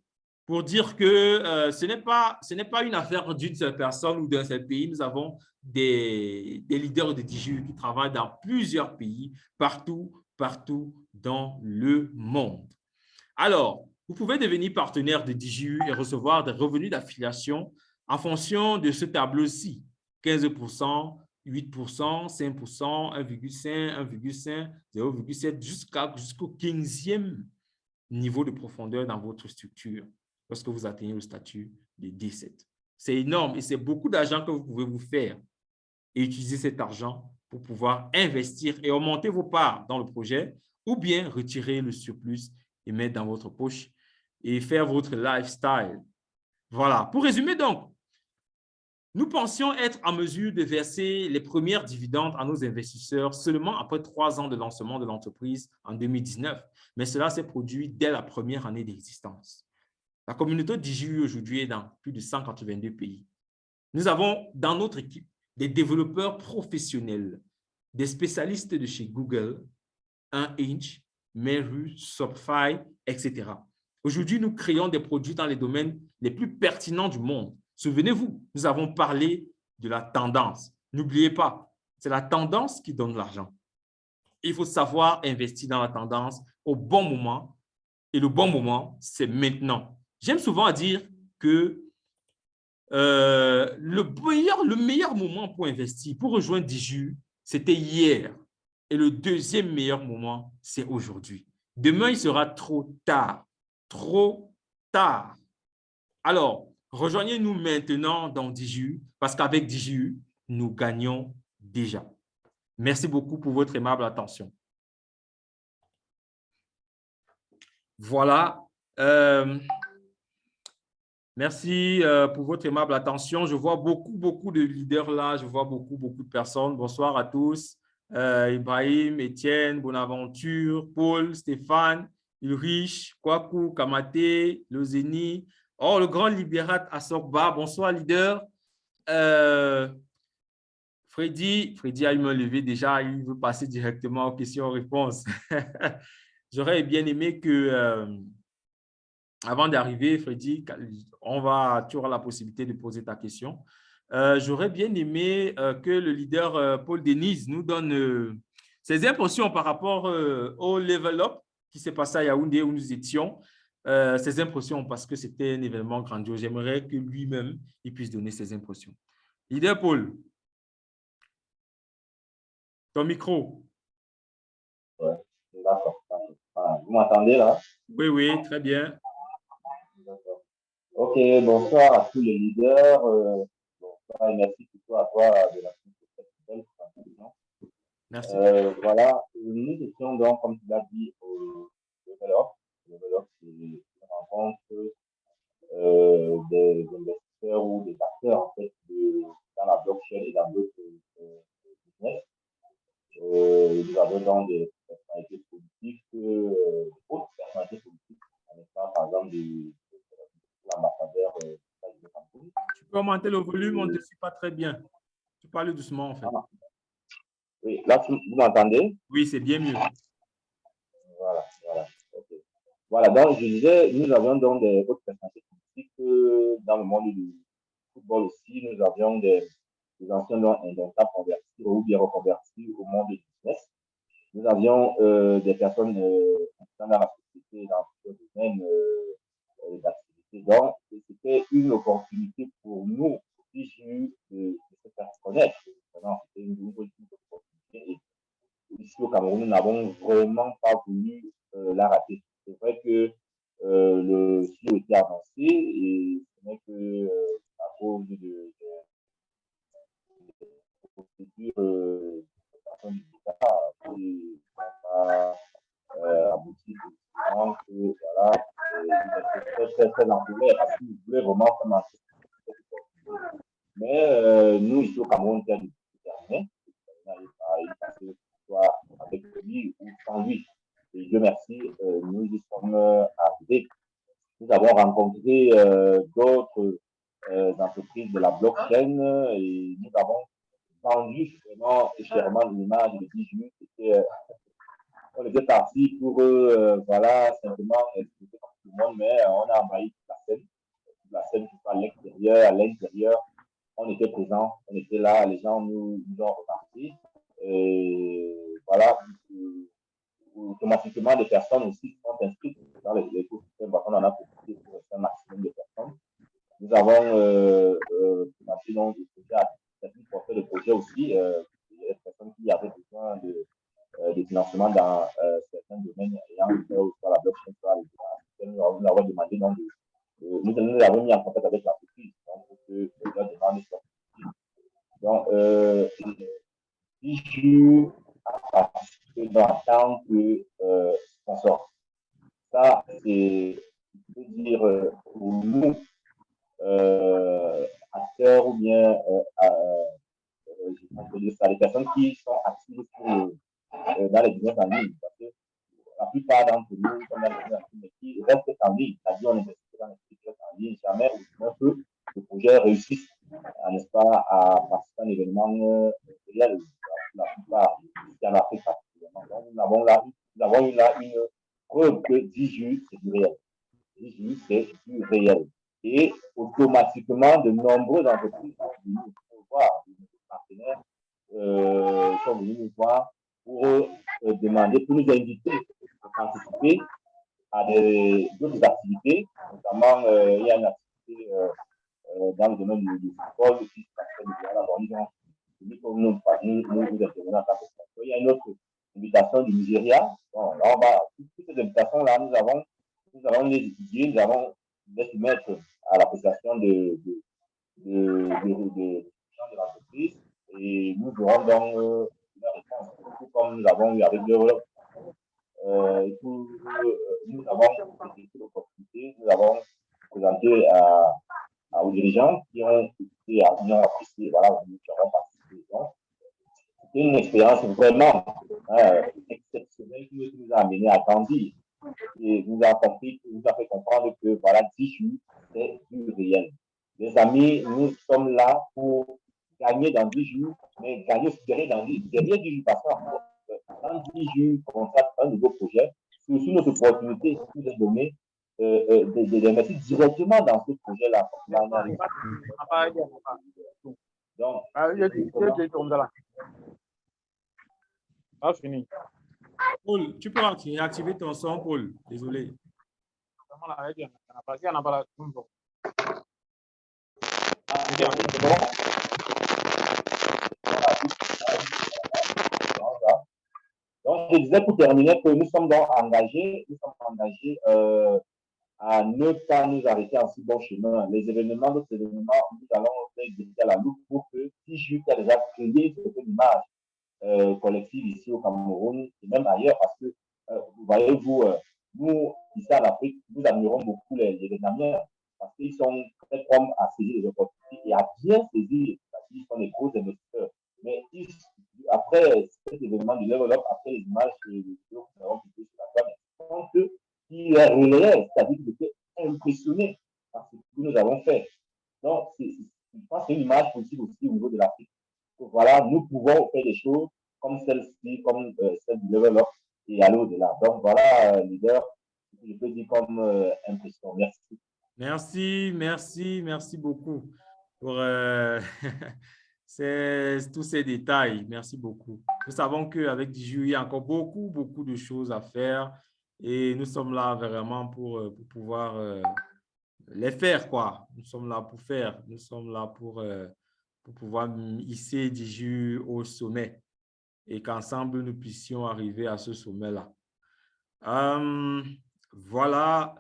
S1: pour dire que ce n'est pas une affaire d'une seule personne ou d'un seul pays. Nous avons des leaders de DigiU qui travaillent dans plusieurs pays, partout dans le monde. Alors, vous pouvez devenir partenaire de DigiU et recevoir des revenus d'affiliation en fonction de ce tableau-ci. 15%, 8%, 5%, 1,5, 1,5, 0,7 jusqu'au 15e niveau de profondeur dans votre structure lorsque vous atteignez le statut de D7. C'est énorme et c'est beaucoup d'argent que vous pouvez vous faire et utiliser cet argent pour pouvoir investir et augmenter vos parts dans le projet ou bien retirer le surplus et mettre dans votre poche et faire votre lifestyle. Voilà. Pour résumer donc, nous pensions être en mesure de verser les premières dividendes à nos investisseurs seulement après 3 ans de lancement de l'entreprise en 2019, mais cela s'est produit dès la première année d'existence. La communauté DigiU aujourd'hui est dans plus de 182 pays. Nous avons dans notre équipe des développeurs professionnels, des spécialistes de chez Google, 1inch, Meru, Shopify, etc. Aujourd'hui, nous créons des produits dans les domaines les plus pertinents du monde. Souvenez-vous, nous avons parlé de la tendance. N'oubliez pas, c'est la tendance qui donne l'argent. Il faut savoir investir dans la tendance au bon moment. Et le bon moment, c'est maintenant. J'aime souvent dire que le meilleur moment pour investir, pour rejoindre DigiU, c'était hier. Et le deuxième meilleur moment, c'est aujourd'hui. Demain, il sera trop tard. Trop tard. Alors, rejoignez-nous maintenant dans DigiU parce qu'avec DigiU, nous gagnons déjà. Merci beaucoup pour votre aimable attention. Voilà. Merci pour votre aimable attention. Je vois beaucoup de leaders là. Je vois beaucoup de personnes. Bonsoir à tous. Ibrahim, Étienne, Bonaventure, Paul, Stéphane, Ulrich, Kwaku, Kamate, Lozeni. Oh, le grand libérat Assokba. Bonsoir, leader. Freddy a eu me lever déjà. Il veut passer directement aux questions-réponses. J'aurais bien aimé que... avant d'arriver, Freddy, tu auras la possibilité de poser ta question. J'aurais bien aimé que le leader Paul Denise nous donne ses impressions par rapport au level up qui s'est passé à Yaoundé où nous étions. Ses impressions parce que c'était un événement grandiose. J'aimerais que lui-même il puisse donner ses impressions. Leader Paul, ton micro.
S4: Ouais, d'accord. Vous m'entendez là?
S1: Oui, très bien.
S4: Ok, bonsoir à tous les leaders. Bonsoir et merci surtout à toi de la belle présentation.
S1: Merci.
S4: Voilà, nous étions donc, comme tu l'as dit, au Level Up. Level Up, c'est une rencontre des investisseurs ou des acteurs en fait dans la blockchain et dans d'autres business. Nous avons donc des personnalités politiques, autres personnalités politiques, par exemple l'ambassadeur
S1: Tu peux augmenter le volume, on ne te suit pas très bien. Tu parles doucement en fait.
S4: Ah. Oui, là, vous m'entendez?
S1: Oui, c'est bien mieux.
S4: Voilà. Okay. Voilà, donc je disais, nous avions donc des autres personnalités politiques dans le monde du football aussi. Nous avions des anciens indentables convertis ou bien reconvertis au monde du business. Nous avions des personnes dans la société, dans ce domaine d'activité. Donc, c'était une opportunité pour nous, aussi, de se faire connaître. C'était une opportunité. Et ici au Cameroun, nous n'avons vraiment pas voulu la rater. C'est vrai que le CEO était avancé et ce n'est que à cause de procédures de personnes du État qui a abouti donc voilà, il était très entouré parce qu'il voulait vraiment faire marcher. Mais nous, ici au Cameroun, on était déterminés. Il passait soit avec lui ou sans lui. Et Dieu merci, nous y sommes arrivés. Nous avons rencontré d'autres entreprises de la blockchain et nous avons vendu vraiment chèrement l'image de DigiU. On était parti pour voilà, simplement expliquer comme tout le monde, mais on a envahi la scène qui soit à l'extérieur, à l'intérieur. On était présents, on était là, les gens nous ont repartis. Et voilà, automatiquement, des personnes aussi sont inscrites dans l'écosystème. On en a profité pour un maximum de personnes. Nous avons présenté donc le projet, le projet aussi justement dans certains domaines ayant fait soit la blockchain, soit les nous avons demandé donc nous avons mis en contact avec l'entreprise pour que leur demande soit possible. Donc, si je dois attendre que sponsor, ça, c'est, je peux dire, pour nous, acteurs ou bien, je peux dire ça, les personnes qui sont actives dans les business en ligne, parce que la plupart d'entre nous, comme dans les business en ligne, qui restent en ligne, c'est-à-dire on investit dans les business en ligne, jamais que le projet réussisse, n'est-ce pas, à participer à un événement réel, la plupart, ici en Afrique particulièrement. Donc, nous avons là une preuve que 10 jours, c'est du réel. 10 jours, c'est du réel. Et automatiquement, de nombreuses entreprises sont venues nous voir, nos partenaires sont venus nous voir pour demander, pour nous inviter à participer à d'autres activités, notamment il y a une activité dans le domaine du football qui se passe de la Bolivie. Nous intervenons en tant que sponsor. Il y a une autre invitation du Nigeria. Bon, là, toutes ces invitations-là, nous allons les étudier, nous allons les soumettre à l'appréciation de l'entreprise et nous aurons donc une réponse, tout comme nous avons eu avec l'Europe. Nous avons été l'opportunité, nous avons présenté aux dirigeants qui ont apprécié, voilà, nous avons participé. Donc, c'était une expérience vraiment exceptionnelle qui nous a amené à grandir et nous a fait comprendre que voilà, 10 jours, c'est du réel. Les amis, nous sommes là pour gagner dans 10 jours, mais gagner derrière 10 jours, parce que dans 10 jours, on consacre un nouveau projet, c'est aussi notre opportunité qui nous est donnée d'investir directement dans ce projet-là.
S5: Donc, fini.
S1: Paul, tu peux activer ton son, Paul. Désolé.
S4: Donc, je disais pour terminer que nous sommes engagés à ne pas nous arrêter en si bon chemin. Les événements, d'autres événements, nous allons faire à la loupe pour que si je suis déjà créé cette image collective ici au Cameroun et même ailleurs, parce que vous voyez, nous, ici en Afrique, nous admirons beaucoup les Vietnamiens parce qu'ils sont très prompts à saisir les opportunités et à bien saisir, parce qu'ils sont des gros investisseurs. Mais après cet événement du level up, après les images et les vidéos que nous avons publiées sur la toile, je pense qu'il est réel, c'est-à-dire qu'il était impressionné par ce que nous avons fait. Donc, je pense que c'est une image positive aussi au niveau de l'Afrique. Voilà, nous pouvons faire des choses comme celle-ci, comme celle du level up et aller au-delà. Donc, voilà, leader, je peux dire comme impression. Merci.
S1: Merci beaucoup pour tous ces détails. Merci beaucoup. Nous savons qu'avec Diju, il y a encore beaucoup de choses à faire et nous sommes là vraiment pour pouvoir les faire, quoi. Nous sommes là pour faire. Nous sommes là pour pouvoir hisser Diju au sommet et qu'ensemble, nous puissions arriver à ce sommet-là. Voilà.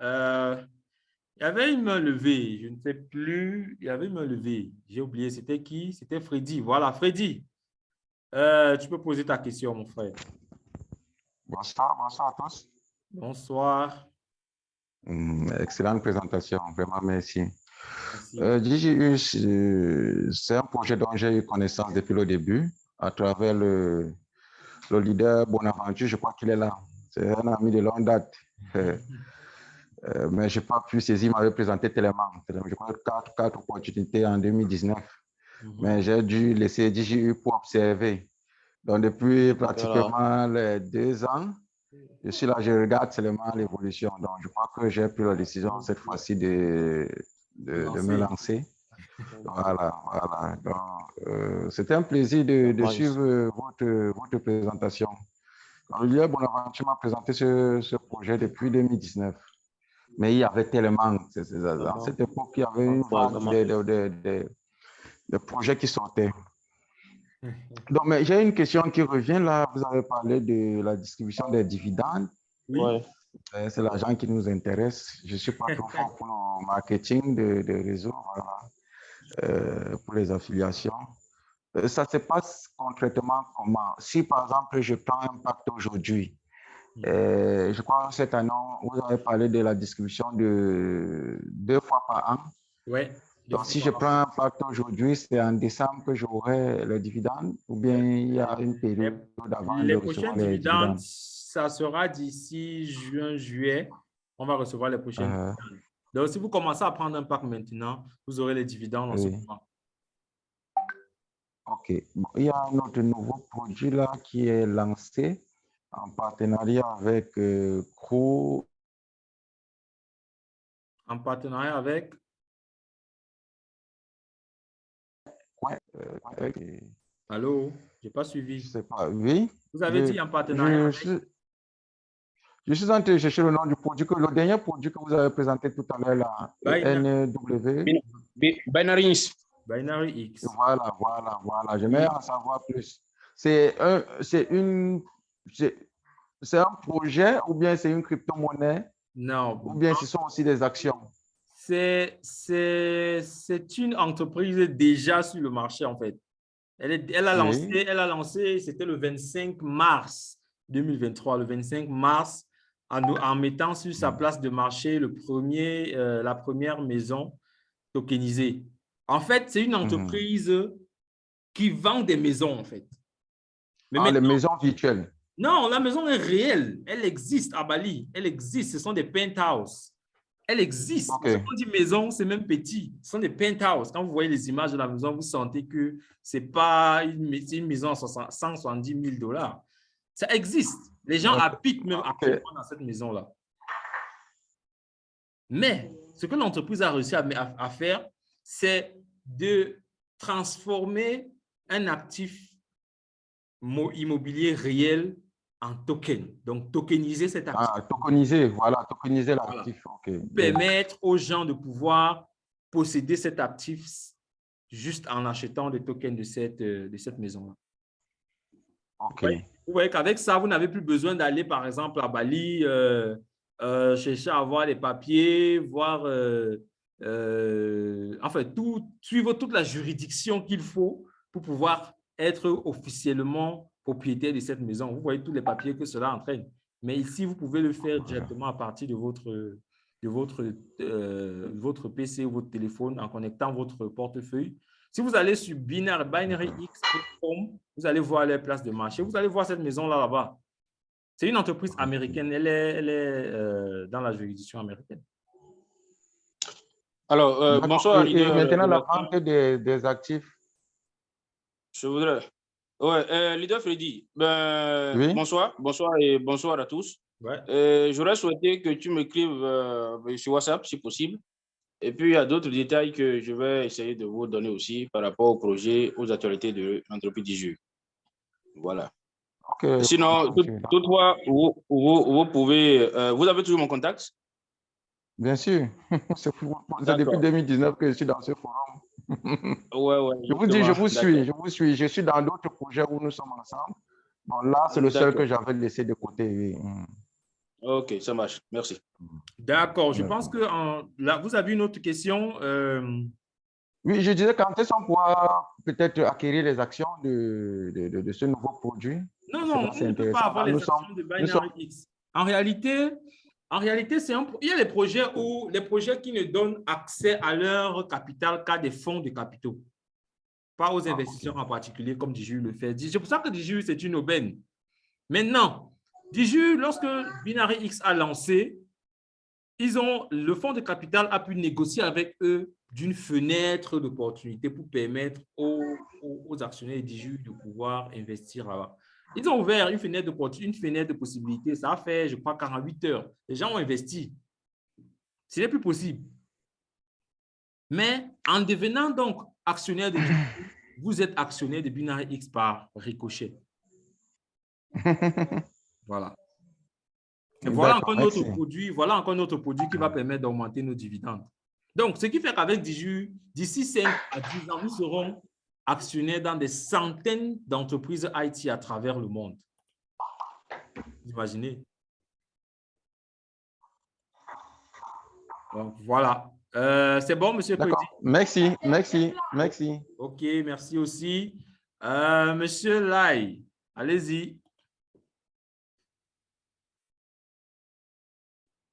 S1: Il y avait une main levée, je ne sais plus. Il y avait une main levée. J'ai oublié, c'était qui? C'était Freddy. Voilà, Freddy. Tu peux poser ta question, mon frère.
S6: Bonsoir à tous.
S1: Bonsoir.
S6: Excellente présentation, vraiment merci.
S1: Merci.
S6: C'est un projet dont j'ai eu connaissance depuis le début, à travers le leader Bonaventure, je crois qu'il est là. C'est un ami de longue date. Mais je n'ai pas pu saisir, il m'avait présenté tellement. Je crois 4 opportunités en 2019. Mais j'ai dû laisser DJU pour observer. Donc, depuis pratiquement les 2 ans, je suis là, je regarde seulement l'évolution. Donc, je crois que j'ai pris la décision cette fois-ci de me lancer. Voilà. Donc, c'était un plaisir de suivre votre présentation. Olivier Bonaventure m'a présenté ce projet depuis 2019. Mais il y avait tellement, à cette époque, il y avait une vague de projets qui sortaient. Donc, mais j'ai une question qui revient là. Vous avez parlé de la distribution des dividendes.
S1: Oui.
S5: Ouais.
S6: C'est l'argent qui nous intéresse. Je ne suis pas trop fort pour le marketing de réseau, voilà, pour les affiliations. Ça se passe concrètement comment? Si par exemple, je prends un pacte aujourd'hui, je crois que cette année, vous avez parlé de la distribution de 2 fois par an.
S1: Oui.
S6: Donc, si je prends un pacte aujourd'hui, c'est en décembre que j'aurai le dividende ou bien il y a une période avant
S1: Les
S6: de
S1: prochains
S6: recevoir les
S1: dividendes,
S6: dividendes?
S1: ça sera d'ici juin, juillet. On va recevoir les prochains dividendes. Donc, si vous commencez à prendre un pack maintenant, vous aurez les dividendes en ce moment.
S6: OK. Bon, il y a un autre nouveau produit là qui est lancé en partenariat avec Crew.
S1: En partenariat avec? Allô? Je n'ai pas suivi.
S6: Je sais pas. Oui.
S1: Vous avez dit en partenariat avec?
S6: Je suis en train de chercher le nom du produit, le dernier produit que vous avez présenté tout à l'heure là, NW.
S5: Binary X.
S1: Binary X.
S6: Voilà. J'aimerais en savoir plus. C'est un projet ou bien c'est une crypto-monnaie?
S1: Non.
S6: Ou bien ce sont aussi des actions?
S1: C'est une entreprise déjà sur le marché, en fait. Elle a lancé, c'était le 25 mars 2023, le 25 mars, en mettant sur sa place de marché la première maison tokenisée. En fait, c'est une entreprise qui vend des maisons, en fait. Mais
S6: les maisons virtuelles?
S1: Non, la maison est réelle. Elle existe à Bali. Elle existe. Ce sont des penthouses. Elle existe.
S6: Okay.
S1: Quand on dit maison, c'est même petit. Ce sont des penthouses. Quand vous voyez les images de la maison, vous sentez que ce n'est pas une maison à 170 000 $. Ça existe. Les gens habitent même actuellement dans cette maison-là. Mais ce que l'entreprise a réussi à faire, c'est de transformer un actif immobilier réel en token. Donc, tokeniser cet actif.
S6: Tokeniser l'actif.
S1: Voilà. Permettre aux gens de pouvoir posséder cet actif juste en achetant des tokens de cette maison-là.
S6: OK.
S1: Vous voyez qu'avec ça, vous n'avez plus besoin d'aller, par exemple, à Bali, chercher à avoir les papiers, voir, suivre toute la juridiction qu'il faut pour pouvoir être officiellement propriétaire de cette maison. Vous voyez tous les papiers que cela entraîne. Mais ici, vous pouvez le faire directement à partir de votre PC ou votre téléphone en connectant votre portefeuille. Si vous allez sur binaryx.com, vous allez voir les places de marché. Vous allez voir cette maison-là là-bas. C'est une entreprise américaine. Elle est dans la juridiction américaine.
S5: Alors, bonsoir.
S6: Et maintenant, la vente des actifs.
S5: Je voudrais... Ouais, leader Freddy, oui? Bonsoir et bonsoir à tous. Ouais. J'aurais souhaité que tu m'écrives sur WhatsApp, si possible. Et puis, il y a d'autres détails que je vais essayer de vous donner aussi par rapport au projet, aux actualités de l'entreprise du Voilà. Okay. Sinon, toutefois, vous pouvez... vous avez toujours mon contact?
S6: Bien sûr. C'est depuis 2019 que je suis dans ce forum.
S5: Ouais,
S6: je vous dis, je vous suis. Je suis dans d'autres projets où nous sommes ensemble. Bon, là, c'est le seul que j'avais laissé de côté. Oui.
S5: OK, ça marche. Merci.
S1: D'accord. Je pense que là, vous avez une autre question.
S6: Oui, je disais quand est-ce qu'on pourra peut-être acquérir les actions de ce nouveau produit?
S1: Non, on ne peut pas avoir les actions de Binary X. En réalité, il y a les projets qui ne donnent accès à leur capital qu'à des fonds de capitaux, pas aux investisseurs en particulier comme Diju le fait. C'est pour ça que Diju, c'est une aubaine. Maintenant, Diju, lorsque Binary X a lancé, le fonds de capital a pu négocier avec eux d'une fenêtre d'opportunité pour permettre aux actionnaires Diju de pouvoir investir là-bas. Ils ont ouvert une fenêtre de possibilité. Ça a fait, je crois, 48 heures. Les gens ont investi. Ce n'est plus possible. Mais en devenant donc actionnaire de Diju, vous êtes actionnaire de Binary X par ricochet. Voilà. Et voilà encore notre produit qui va permettre d'augmenter nos dividendes. Donc, ce qui fait qu'avec Diju, d'ici 5 à 10 ans, nous serons actionnaire dans des centaines d'entreprises IT à travers le monde. Vous imaginez? Donc, voilà. C'est bon, monsieur Petit?
S6: Merci, merci, merci.
S1: OK, merci aussi. Monsieur Lai, allez-y.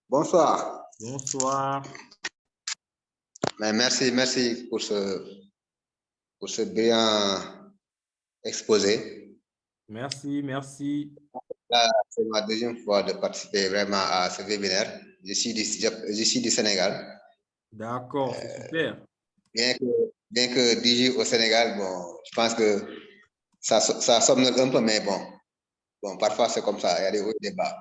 S7: Bonsoir.
S1: Bonsoir.
S7: Merci pour ce brillant exposé.
S1: Merci, merci.
S7: C'est ma deuxième fois de participer vraiment à ce webinaire. Je suis du Sénégal.
S1: D'accord, c'est super.
S7: Bien que DJ au Sénégal, bon, je pense que ça somnole un peu, mais bon, parfois c'est comme ça, il y a des hauts et des bas.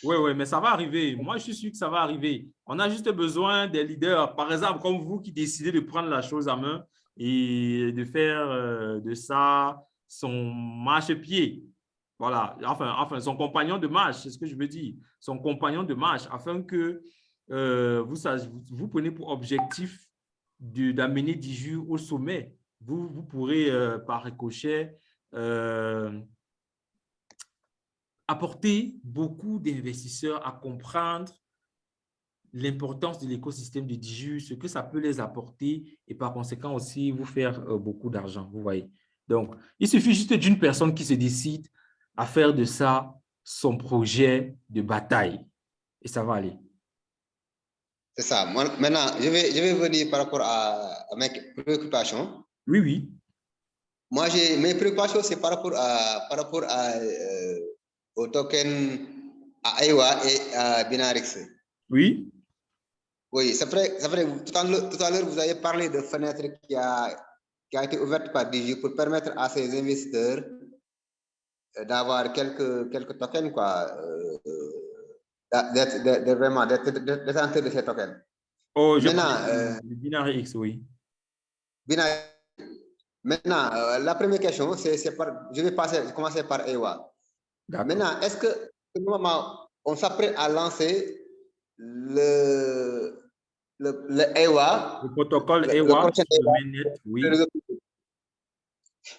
S1: Oui, mais ça va arriver. Moi, je suis sûr que ça va arriver. On a juste besoin des leaders, par exemple, comme vous qui décidez de prendre la chose en main et de faire de ça son marchepied. Voilà, enfin, son compagnon de marche, c'est ce que je veux dire. Son compagnon de marche, afin que vous prenez pour objectif d'amener Diju au sommet. Vous pourrez, par ricochet, apporter beaucoup d'investisseurs à comprendre l'importance de l'écosystème de Diju, ce que ça peut les apporter et par conséquent aussi vous faire beaucoup d'argent, vous voyez. Donc, il suffit juste d'une personne qui se décide à faire de ça son projet de bataille et ça va aller.
S7: C'est ça. Maintenant, je vais venir par rapport à mes préoccupations.
S1: Oui.
S7: Moi, mes préoccupations, c'est par rapport au token à Aiwa et à Binarix.
S1: Oui.
S7: Oui, c'est vrai. Tout à l'heure, vous avez parlé de fenêtre qui a été ouverte par Digi pour permettre à ces investisseurs d'avoir quelques tokens, quoi, d'être détenteurs de ces tokens.
S1: Oh, maintenant, le Binarix, oui.
S7: Maintenant, la première question, je vais commencer par Aiwa. Maintenant, est-ce que au moment on s'apprête à lancer le EWA,
S1: le protocole EWA, oui.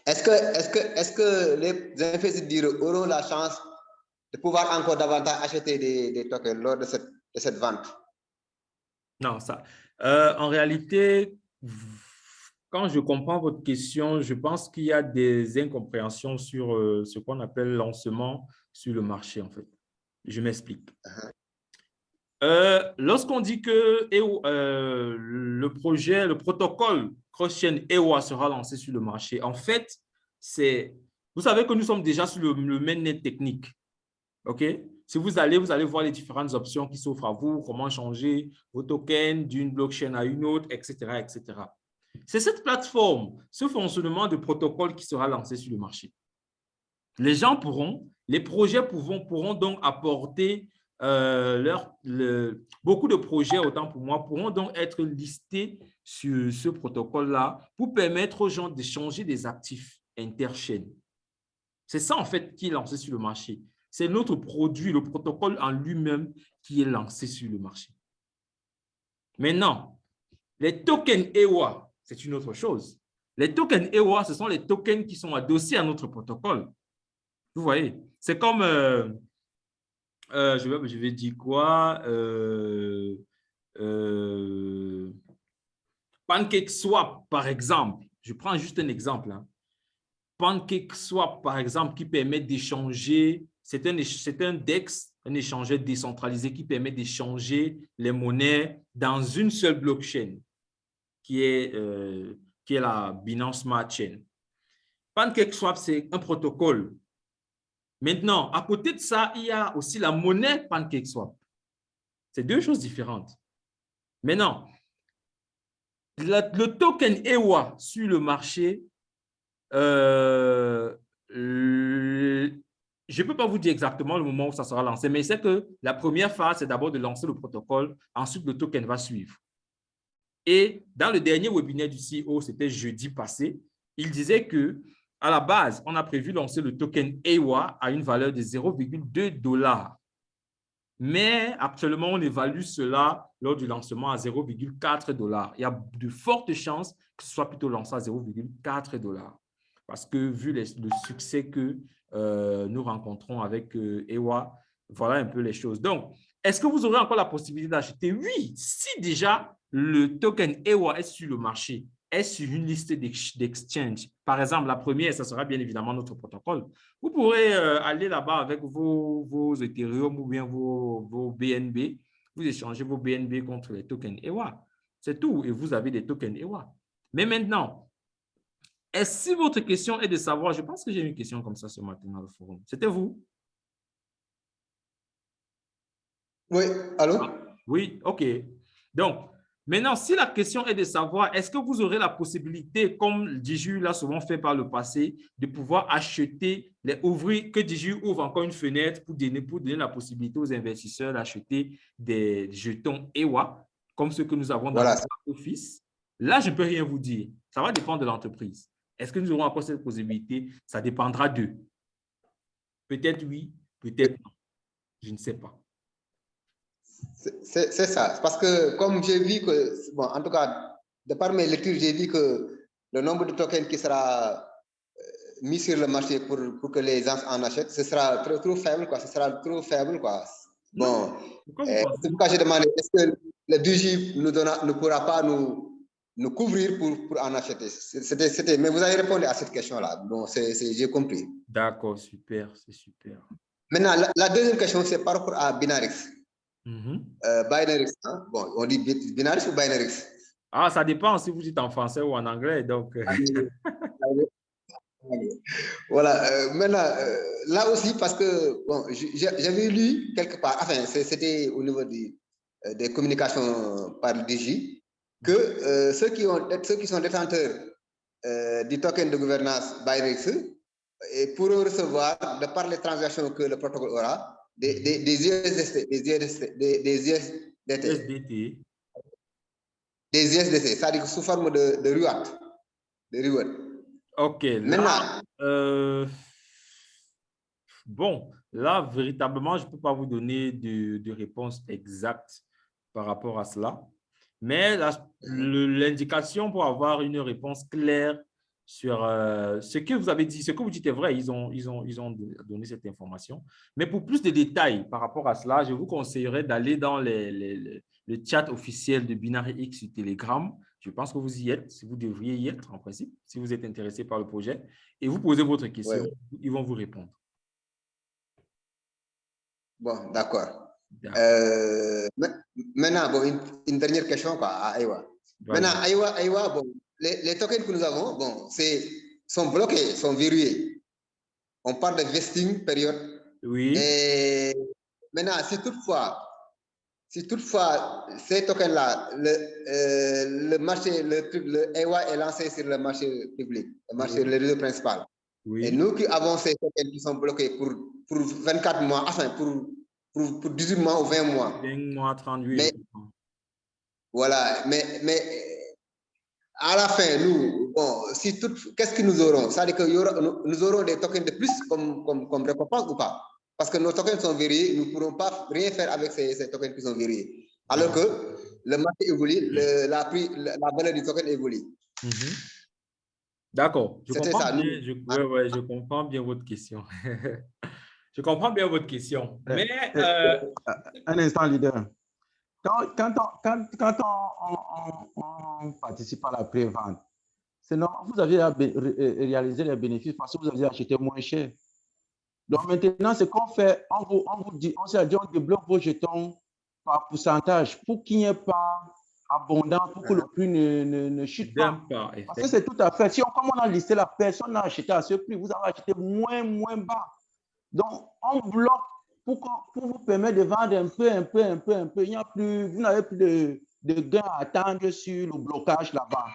S7: Est-ce que les investisseurs auront la chance de pouvoir encore davantage acheter des tokens lors de cette vente?
S1: Non, ça. En réalité, quand je comprends votre question, je pense qu'il y a des incompréhensions sur ce qu'on appelle lancement sur le marché, en fait. Je m'explique. Lorsqu'on dit que le protocole cross-chain EWA sera lancé sur le marché, en fait, vous savez que nous sommes déjà sur le mainnet technique. OK? Si vous allez voir les différentes options qui s'offrent à vous, comment changer vos tokens d'une blockchain à une autre, etc., etc. C'est cette plateforme, ce fonctionnement de protocole qui sera lancé sur le marché. Les projets pourront donc apporter beaucoup de projets, autant pour moi, pourront donc être listés sur ce protocole-là pour permettre aux gens d'échanger des actifs interchaînes. C'est ça, en fait, qui est lancé sur le marché. C'est notre produit, le protocole en lui-même qui est lancé sur le marché. Maintenant, les tokens EWA, c'est une autre chose. Les tokens EWA, ce sont les tokens qui sont adossés à notre protocole. Vous voyez, c'est comme, je vais dire quoi, PancakeSwap, par exemple. Je prends juste un exemple. Hein. PancakeSwap, par exemple, qui permet d'échanger, c'est un DEX, un échangeur décentralisé qui permet d'échanger les monnaies dans une seule blockchain, qui est la Binance Smart Chain. PancakeSwap, c'est un protocole. Maintenant, à côté de ça, il y a aussi la monnaie PancakeSwap. C'est deux choses différentes. Maintenant, le token EWA sur le marché, je ne peux pas vous dire exactement le moment où ça sera lancé, mais c'est que la première phase, c'est d'abord de lancer le protocole. Ensuite, le token va suivre. Et dans le dernier webinaire du CEO, c'était jeudi passé, il disait que à la base, on a prévu lancer le token EWA à une valeur de 0,2 $. Mais actuellement, on évalue cela lors du lancement à 0,4 $. Il y a de fortes chances que ce soit plutôt lancé à 0,4 $. Parce que vu le succès que nous rencontrons avec EWA, voilà un peu les choses. Donc, est-ce que vous aurez encore la possibilité d'acheter? Oui, si déjà le token EWA est sur le marché, est sur une liste d'exchange. Par exemple, la première, ça sera bien évidemment notre protocole. Vous pourrez aller là-bas avec vos Ethereum ou bien vos BNB. Vous échangez vos BNB contre les tokens EWA. C'est tout. Et vous avez des tokens EWA. Mais maintenant, si votre question est de savoir, je pense que j'ai une question comme ça ce matin dans le forum. C'était vous?
S7: Oui, allô?
S1: Oui, OK. Donc, maintenant, si la question est de savoir, est-ce que vous aurez la possibilité, comme DigiU l'a souvent fait par le passé, de pouvoir acheter, que DigiU ouvre encore une fenêtre pour donner la possibilité aux investisseurs d'acheter des jetons EWA, comme ceux que nous avons dans l'office. Là, je ne peux rien vous dire. Ça va dépendre de l'entreprise. Est-ce que nous aurons encore cette possibilité? Ça dépendra d'eux. Peut-être oui, peut-être non. Je ne sais pas.
S7: C'est ça. Parce que comme j'ai vu que, bon, en tout cas, de par mes lectures, j'ai vu que le nombre de tokens qui sera mis sur le marché pour que les gens en achètent, ce sera trop faible, quoi. Ce sera trop faible, quoi. Bon, c'est pourquoi j'ai demandé, est-ce que le DG ne pourra pas nous couvrir pour en acheter? Mais vous avez répondu à cette question-là. Bon, j'ai compris.
S1: D'accord, super, c'est super.
S7: Maintenant, la deuxième question, c'est par rapport à Binarix. Binarix, hein? Bon, on dit Binarix ou Binarix?
S1: Ah, ça dépend si vous dites en français ou en anglais. Donc...
S7: Voilà, maintenant, là aussi, parce que bon, j'avais lu quelque part, enfin, c'était au niveau des communications par le DG, que ceux qui sont détenteurs du token de gouvernance Binarix pourront recevoir, de par les transactions que le protocole aura, des USDT. Des USDT, c'est-à-dire sous forme de reward.
S1: OK. Là, bon, là, véritablement, je ne peux pas vous donner de réponse exacte par rapport à cela. Mais l'indication pour avoir une réponse claire sur ce que vous avez dit, ce que vous dites est vrai, ils ont donné cette information. Mais pour plus de détails par rapport à cela, je vous conseillerais d'aller dans le chat officiel de BinaryX sur Telegram. Je pense que vous y êtes, si vous devriez y être en principe, si vous êtes intéressé par le projet. Et vous posez votre question, ils vont vous répondre.
S7: Bon, d'accord. Maintenant, bon, une dernière question quoi, à Aiwa. Maintenant, Aiwa, bon, les tokens que nous avons, bon, sont bloqués, sont verrouillés. On parle de vesting période.
S1: Oui.
S7: Et maintenant, si toutefois ces tokens-là, le marché, le Aiwa est lancé sur le marché public, le réseau principal. Oui. Et nous qui avons ces tokens qui sont bloqués pour 24 mois, enfin pour 18 mois ou 20 mois.
S1: 20 mois, 38.
S7: Voilà, mais à la fin, nous, bon, qu'est-ce que nous aurons? C'est-à-dire que nous aurons des tokens de plus comme récompense ou pas? Parce que nos tokens sont verrouillés, nous ne pourrons pas rien faire avec ces tokens qui sont verrouillés. Alors que le marché évolue, la valeur du token évolue.
S1: D'accord. Je comprends bien votre question. Je comprends bien votre question. Mais
S6: un instant, leader. Quand on participe à la pré-vente, vous avez réalisé les bénéfices parce que vous avez acheté moins cher. Donc maintenant, ce qu'on fait, on s'est dit, on débloque vos jetons par pourcentage pour qu'il n'y ait pas abondant, pour que le prix ne chute pas. Parce que c'est tout à fait. Comme on a listé la personne n'a acheté à ce prix, vous avez acheté moins bas. Donc, on bloque pour vous permettre de vendre un peu. Il n'y a plus, vous n'avez plus de gains à attendre sur le blocage là-bas.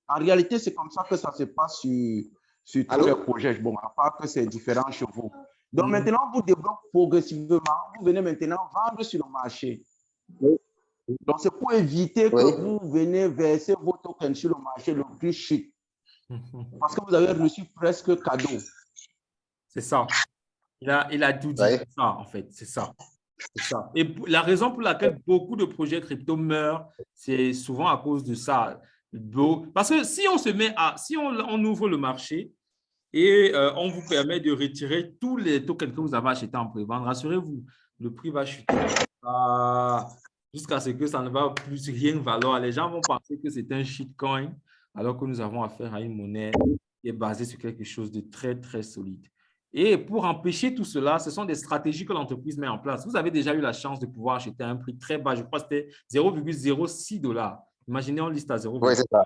S6: En réalité, c'est comme ça que ça se passe sur tous les projets. Bon, à part que c'est différent chez vous. Donc, maintenant, vous débloquez progressivement. Vous venez maintenant vendre sur le marché. Donc, c'est pour éviter que vous venez verser vos tokens sur le marché, le prix chute. Parce que vous avez reçu presque cadeau.
S1: C'est ça. Il a tout dit, ça, en fait, c'est ça. C'est ça. Et la raison pour laquelle beaucoup de projets crypto meurent, c'est souvent à cause de ça. Parce que si on se met si on ouvre le marché et on vous permet de retirer tous les tokens que vous avez achetés en pré-vente, rassurez-vous, le prix va chuter jusqu'à ce que ça ne va plus rien valoir. Les gens vont penser que c'est un shitcoin, alors que nous avons affaire à une monnaie qui est basée sur quelque chose de très, très solide. Et pour empêcher tout cela, ce sont des stratégies que l'entreprise met en place. Vous avez déjà eu la chance de pouvoir acheter à un prix très bas. Je crois que c'était 0,06 $. Imaginez, on liste à 0,06.
S7: Oui, c'est ça.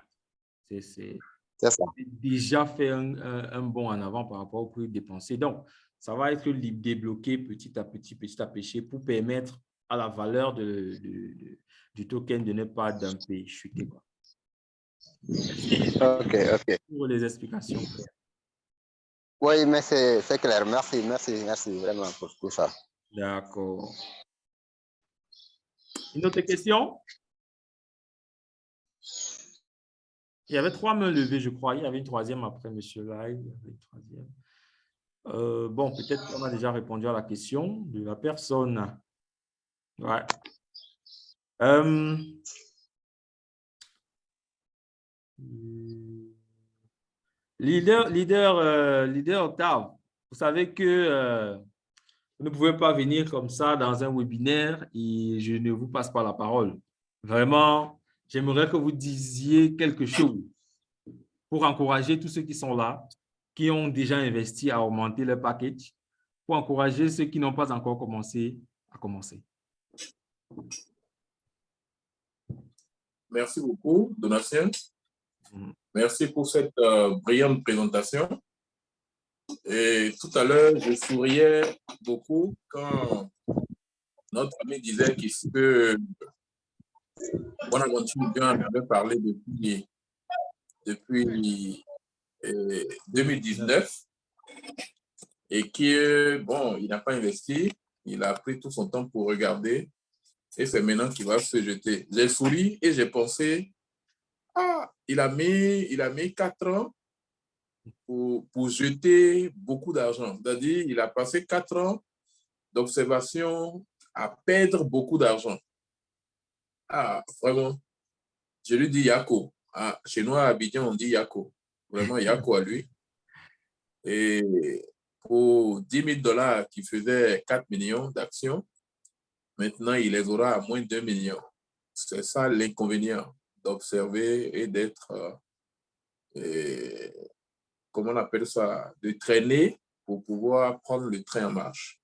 S1: C'est ça. Déjà fait un bond en avant par rapport au prix dépensé. Donc, ça va être débloqué petit à petit pour permettre à la valeur du token de ne pas dumper, chuter.
S7: OK.
S1: Pour les explications.
S7: Oui, mais c'est clair. Merci vraiment pour tout ça.
S1: D'accord. Une autre question? Il y avait 3 mains levées, je crois. Il y avait une troisième après, monsieur Lai. Il y avait une troisième. Bon, peut-être qu'on a déjà répondu à la question de la personne. Ouais. Leader Octave, vous savez que vous ne pouvez pas venir comme ça dans un webinaire et je ne vous passe pas la parole. Vraiment, j'aimerais que vous disiez quelque chose pour encourager tous ceux qui sont là, qui ont déjà investi à augmenter leur package, pour encourager ceux qui n'ont pas encore commencé à commencer.
S8: Merci beaucoup, Donatien. Merci pour cette brillante présentation. Et tout à l'heure, je souriais beaucoup quand notre ami disait que Bonaventure Bien avait parlé depuis 2019 et que, bon, il n'a pas investi, il a pris tout son temps pour regarder et c'est maintenant qu'il va se jeter. J'ai souri et j'ai pensé, il a mis 4 ans pour jeter beaucoup d'argent. C'est-à-dire, il a passé 4 ans d'observation à perdre beaucoup d'argent. Vraiment. Je lui dis Yako. Chez nous, à Abidjan, on dit Yako. Vraiment, Yako à lui. Et pour 10 000 $ qui faisaient 4 millions d'actions, maintenant, il les aura à moins de 2 millions. C'est ça l'inconvénient d'observer et d'être, comment on appelle ça, de traîner pour pouvoir prendre le train en marche.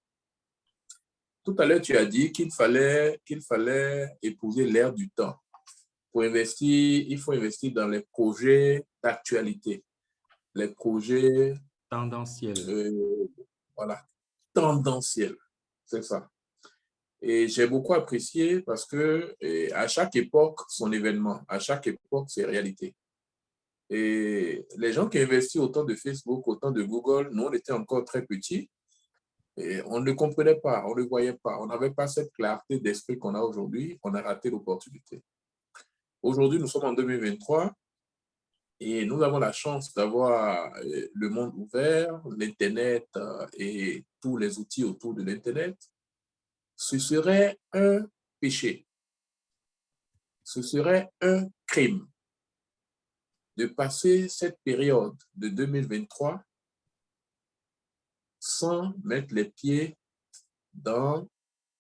S8: Tout à l'heure, tu as dit qu'il fallait épouser l'ère du temps. Pour investir, il faut investir dans les projets d'actualité, les projets
S1: tendanciels.
S8: Voilà, tendanciels, c'est ça. Et j'ai beaucoup apprécié parce que à chaque époque, son événement, à chaque époque, ses réalités. Et les gens qui investissent autant de Facebook, autant de Google, nous, on était encore très petits et on ne comprenait pas, on ne voyait pas, on n'avait pas cette clarté d'esprit qu'on a aujourd'hui, on a raté l'opportunité. Aujourd'hui, nous sommes en 2023 et nous avons la chance d'avoir le monde ouvert, l'Internet et tous les outils autour de l'Internet. Ce serait un péché, ce serait un crime de passer cette période de 2023 sans mettre les pieds dans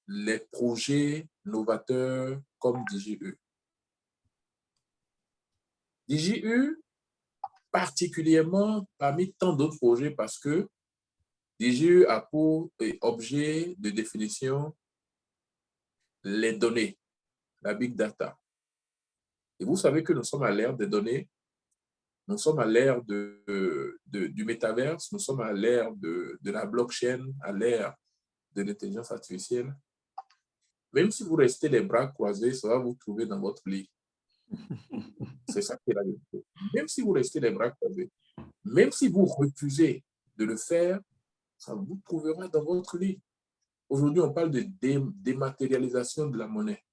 S8: les projets novateurs comme DJU. DJU, particulièrement parmi tant d'autres projets, parce que DJU a pour objet de définition les données, la big data. Et vous savez que nous sommes à l'ère des données, nous sommes à l'ère du métaverse, nous sommes à l'ère de la blockchain, à l'ère de l'intelligence artificielle. Même si vous restez les bras croisés, ça va vous trouver dans votre lit. C'est ça qui est la vérité. Même si vous restez les bras croisés, même si vous refusez de le faire, ça vous trouvera dans votre lit. Aujourd'hui, on parle de dématérialisation de la monnaie.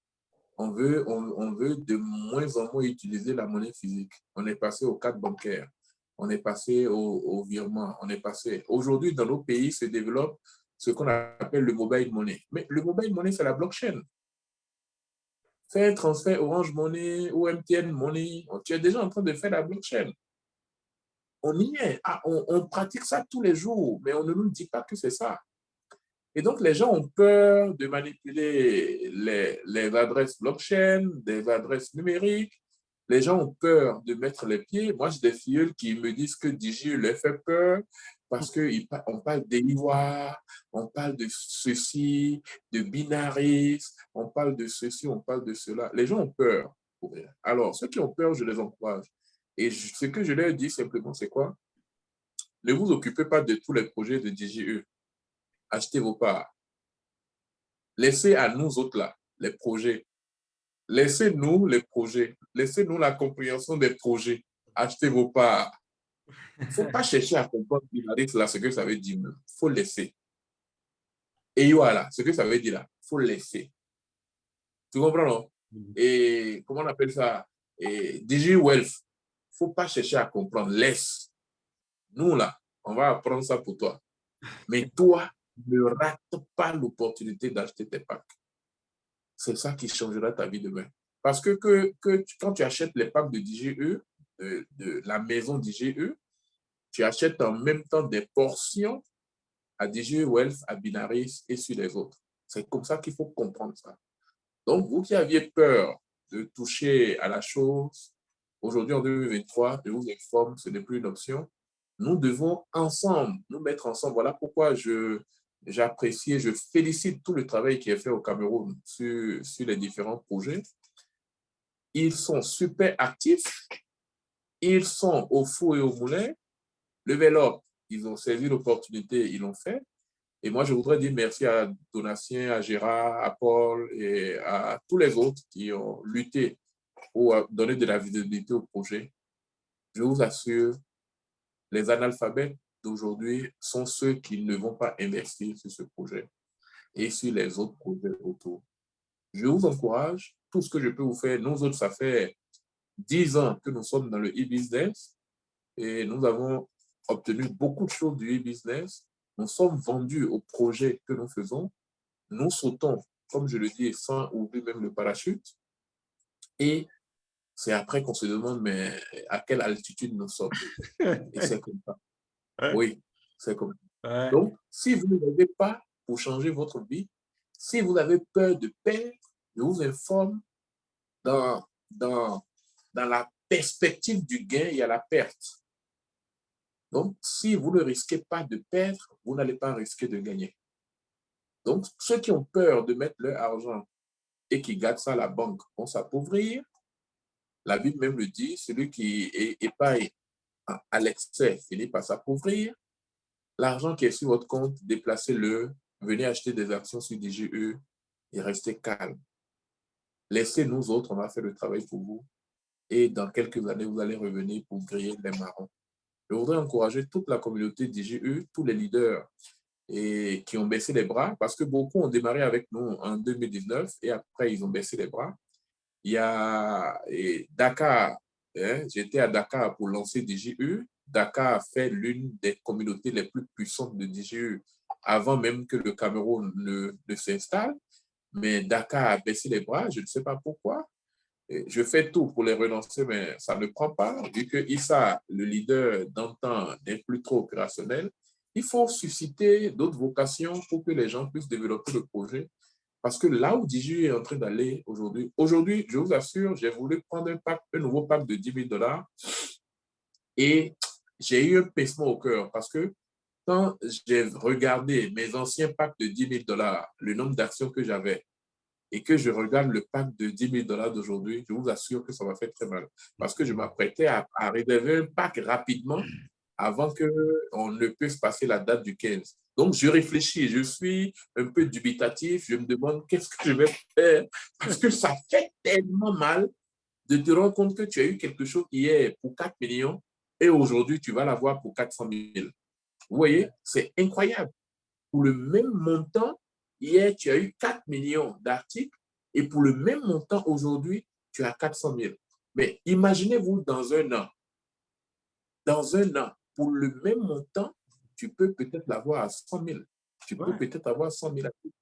S8: On veut de moins en moins utiliser la monnaie physique. On est passé aux cartes bancaires, on est passé au virement, on est passé. Aujourd'hui, dans nos pays, se développe ce qu'on appelle le mobile money. Mais le mobile money, c'est la blockchain. Faire un transfert Orange Money ou MTN Money, tu es déjà en train de faire la blockchain. On y est. Ah, on pratique ça tous les jours, mais on ne nous dit pas que c'est ça. Et donc, les gens ont peur de manipuler les adresses blockchain, des adresses numériques. Les gens ont peur de mettre les pieds. Moi, j'ai des filles qui me disent que DigiE leur fait peur parce qu'on parle d'EIWA, on parle de ceci, de binaries, on parle de ceci, on parle de cela. Les gens ont peur. Alors, ceux qui ont peur, je les encourage. Et ce que je leur dis simplement, c'est quoi? Ne vous occupez pas de tous les projets de DigiE. Achetez vos parts. Laissez à nous autres là, les projets. Laissez-nous les projets. Laissez-nous la compréhension des projets. Achetez vos parts. Il ne faut pas chercher à comprendre là, ce que ça veut dire. Il faut laisser. Et voilà, ce que ça veut dire là, il faut laisser. Tu comprends, non? Et comment on appelle ça? DigiE Wealth. Il ne faut pas chercher à comprendre. Laisse. Nous là, on va apprendre ça pour toi. Mais toi, ne rate pas l'opportunité d'acheter tes packs. C'est ça qui changera ta vie demain. Parce que quand tu achètes les packs de DigiE, de la maison DigiE, tu achètes en même temps des portions à DigiE Wealth, à Binaries et sur les autres. C'est comme ça qu'il faut comprendre ça. Donc, vous qui aviez peur de toucher à la chose, aujourd'hui en 2023, je vous informe, ce n'est plus une option. Nous devons ensemble, nous mettre ensemble. Voilà pourquoi j'apprécie, je félicite tout le travail qui est fait au Cameroun sur les différents projets. Ils sont super actifs, ils sont au four et au moulin. Le Vélo, ils ont saisi l'opportunité, ils l'ont fait. Et moi, je voudrais dire merci à Donatien, à Gérard, à Paul et à tous les autres qui ont lutté pour donner de la visibilité au projet. Je vous assure, les analphabètes d'aujourd'hui sont ceux qui ne vont pas investir sur ce projet et sur les autres projets autour. Je vous encourage, tout ce que je peux vous faire. Nous autres, ça fait 10 ans que nous sommes dans le e-business et nous avons obtenu beaucoup de choses du e-business. Nous sommes vendus au projet que nous faisons. Nous sautons, comme je le dis, sans ouvrir même le parachute. Et c'est après qu'on se demande, mais à quelle altitude nous sommes? Et c'est comme ça. Oui, c'est comme ça. Donc, si vous ne l'avez pas pour changer votre vie, si vous avez peur de perdre, je vous informe, dans la perspective du gain, il y a la perte. Donc, si vous ne risquez pas de perdre, vous n'allez pas risquer de gagner. Donc, ceux qui ont peur de mettre leur argent et qui gardent ça à la banque vont s'appauvrir. La Bible même le dit, celui qui épargne à l'excès finit par s'appauvrir. L'argent qui est sur votre compte, déplacez-le, venez acheter des actions sur DigiE et restez calme. Laissez nous autres, on va faire le travail pour vous. Et dans quelques années, vous allez revenir pour griller les marrons. Je voudrais encourager toute la communauté DigiE, tous les leaders qui ont baissé les bras, parce que beaucoup ont démarré avec nous en 2019 et après, ils ont baissé les bras. Il y a Dakar, j'étais à Dakar pour lancer DigiE. Dakar a fait l'une des communautés les plus puissantes de DigiE avant même que le Cameroun ne s'installe. Mais Dakar a baissé les bras, je ne sais pas pourquoi. Je fais tout pour les relancer, mais ça ne prend pas. Vu que Issa, le leader d'antan, n'est plus trop opérationnel, il faut susciter d'autres vocations pour que les gens puissent développer le projet. Parce que là où DigiE est en train d'aller aujourd'hui, je vous assure, j'ai voulu prendre un nouveau pack de 10 000 $ et j'ai eu un pincement au cœur parce que quand j'ai regardé mes anciens packs de 10 000 $, le nombre d'actions que j'avais, et que je regarde le pack de 10 000 $ d'aujourd'hui, je vous assure que ça m'a fait très mal. Parce que je m'apprêtais à réserver un pack rapidement avant qu'on ne puisse passer la date du 15. Donc, je réfléchis, je suis un peu dubitatif, je me demande qu'est-ce que je vais faire parce que ça fait tellement mal de te rendre compte que tu as eu quelque chose hier pour 4 millions et aujourd'hui, tu vas l'avoir pour 400 000. Vous voyez, c'est incroyable. Pour le même montant, hier, tu as eu 4 millions d'articles et pour le même montant, aujourd'hui, tu as 400 000. Mais imaginez-vous dans un an. Dans un an, pour le même montant, tu peux peut-être l'avoir à 100 000. tu peux peut-être avoir 100 000 actifs.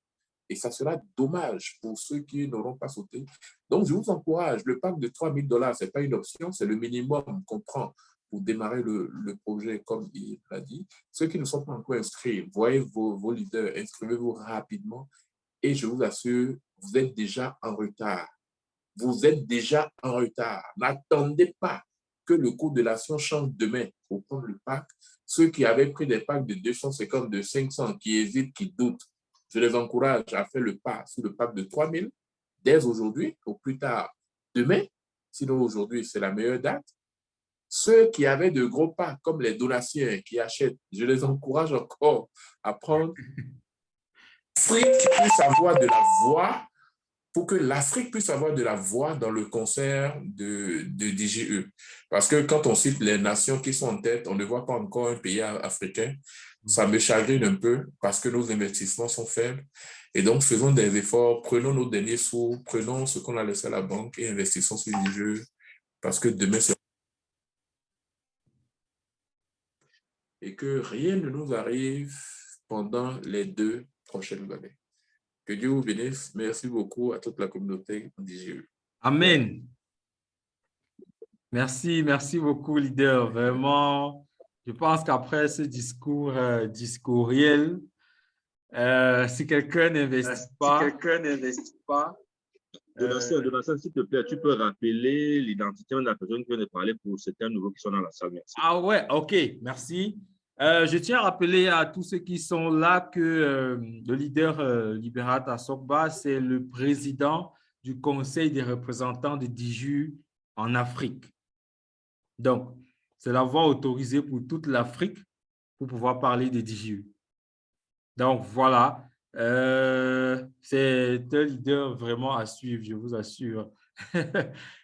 S8: Et ça sera dommage pour ceux qui n'auront pas sauté. Donc, je vous encourage. Le pack de $3 000, ce n'est pas une option, c'est le minimum qu'on prend pour démarrer le projet, comme il l'a dit. Ceux qui ne sont pas encore inscrits, voyez vos leaders, inscrivez-vous rapidement. Et je vous assure, vous êtes déjà en retard. Vous êtes déjà en retard. N'attendez pas que le cours de l'action change demain pour prendre le pack. Ceux qui avaient pris des packs de 250, de 500, qui hésitent, qui doutent, je les encourage à faire le pas sur le pack de 3 000 dès aujourd'hui, au plus tard demain. Sinon, aujourd'hui, c'est la meilleure date. Ceux qui avaient de gros packs, comme les donateurs qui achètent, je les encourage encore à prendre l'Afrique puisse avoir de la voix, pour que l'Afrique puisse avoir de la voix dans le concert de DGE. Parce que quand on cite les nations qui sont en tête, on ne voit pas encore un pays africain. Ça me chagrine un peu parce que nos investissements sont faibles. Et donc, faisons des efforts, prenons nos derniers sous, prenons ce qu'on a laissé à la banque et investissons sur DGE parce que demain, c'est... Et que rien ne nous arrive pendant les 2 prochaines années. Que Dieu vous bénisse. Merci beaucoup à toute la communauté DGE.
S1: Amen. Merci, merci beaucoup, leader. Vraiment, je pense qu'après ce discours discouriel, si quelqu'un n'investit pas,
S9: Donatien, s'il te plaît, tu peux rappeler l'identité de la personne qui vient de parler pour certains nouveaux qui sont dans la salle. Merci.
S1: Ah ouais, ok, merci. Je tiens à rappeler à tous ceux qui sont là que le leader Liberata Sokba, c'est le président du Conseil des représentants de DIJU en Afrique. Donc, c'est la voix autorisée pour toute l'Afrique pour pouvoir parler de DIJU. Donc, voilà. C'est un leader vraiment à suivre, je vous assure.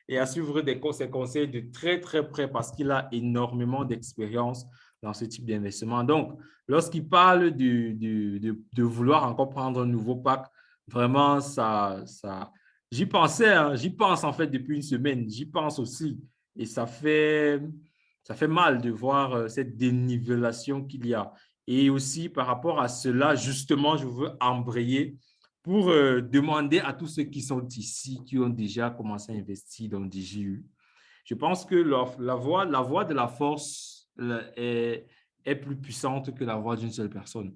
S1: Et à suivre ses conseils de très, très près parce qu'il a énormément d'expérience dans ce type d'investissement. Donc, lorsqu'il parle de vouloir encore prendre un nouveau pack, vraiment, j'y pensais, hein, j'y pense en fait depuis une semaine, j'y pense aussi. Et ça fait mal de voir cette dénivellation qu'il y a. Et aussi, par rapport à cela, justement, je veux embrayer pour demander à tous ceux qui sont ici, qui ont déjà commencé à investir dans DGU. Je pense que la voix de la force est plus puissante que la voix d'une seule personne.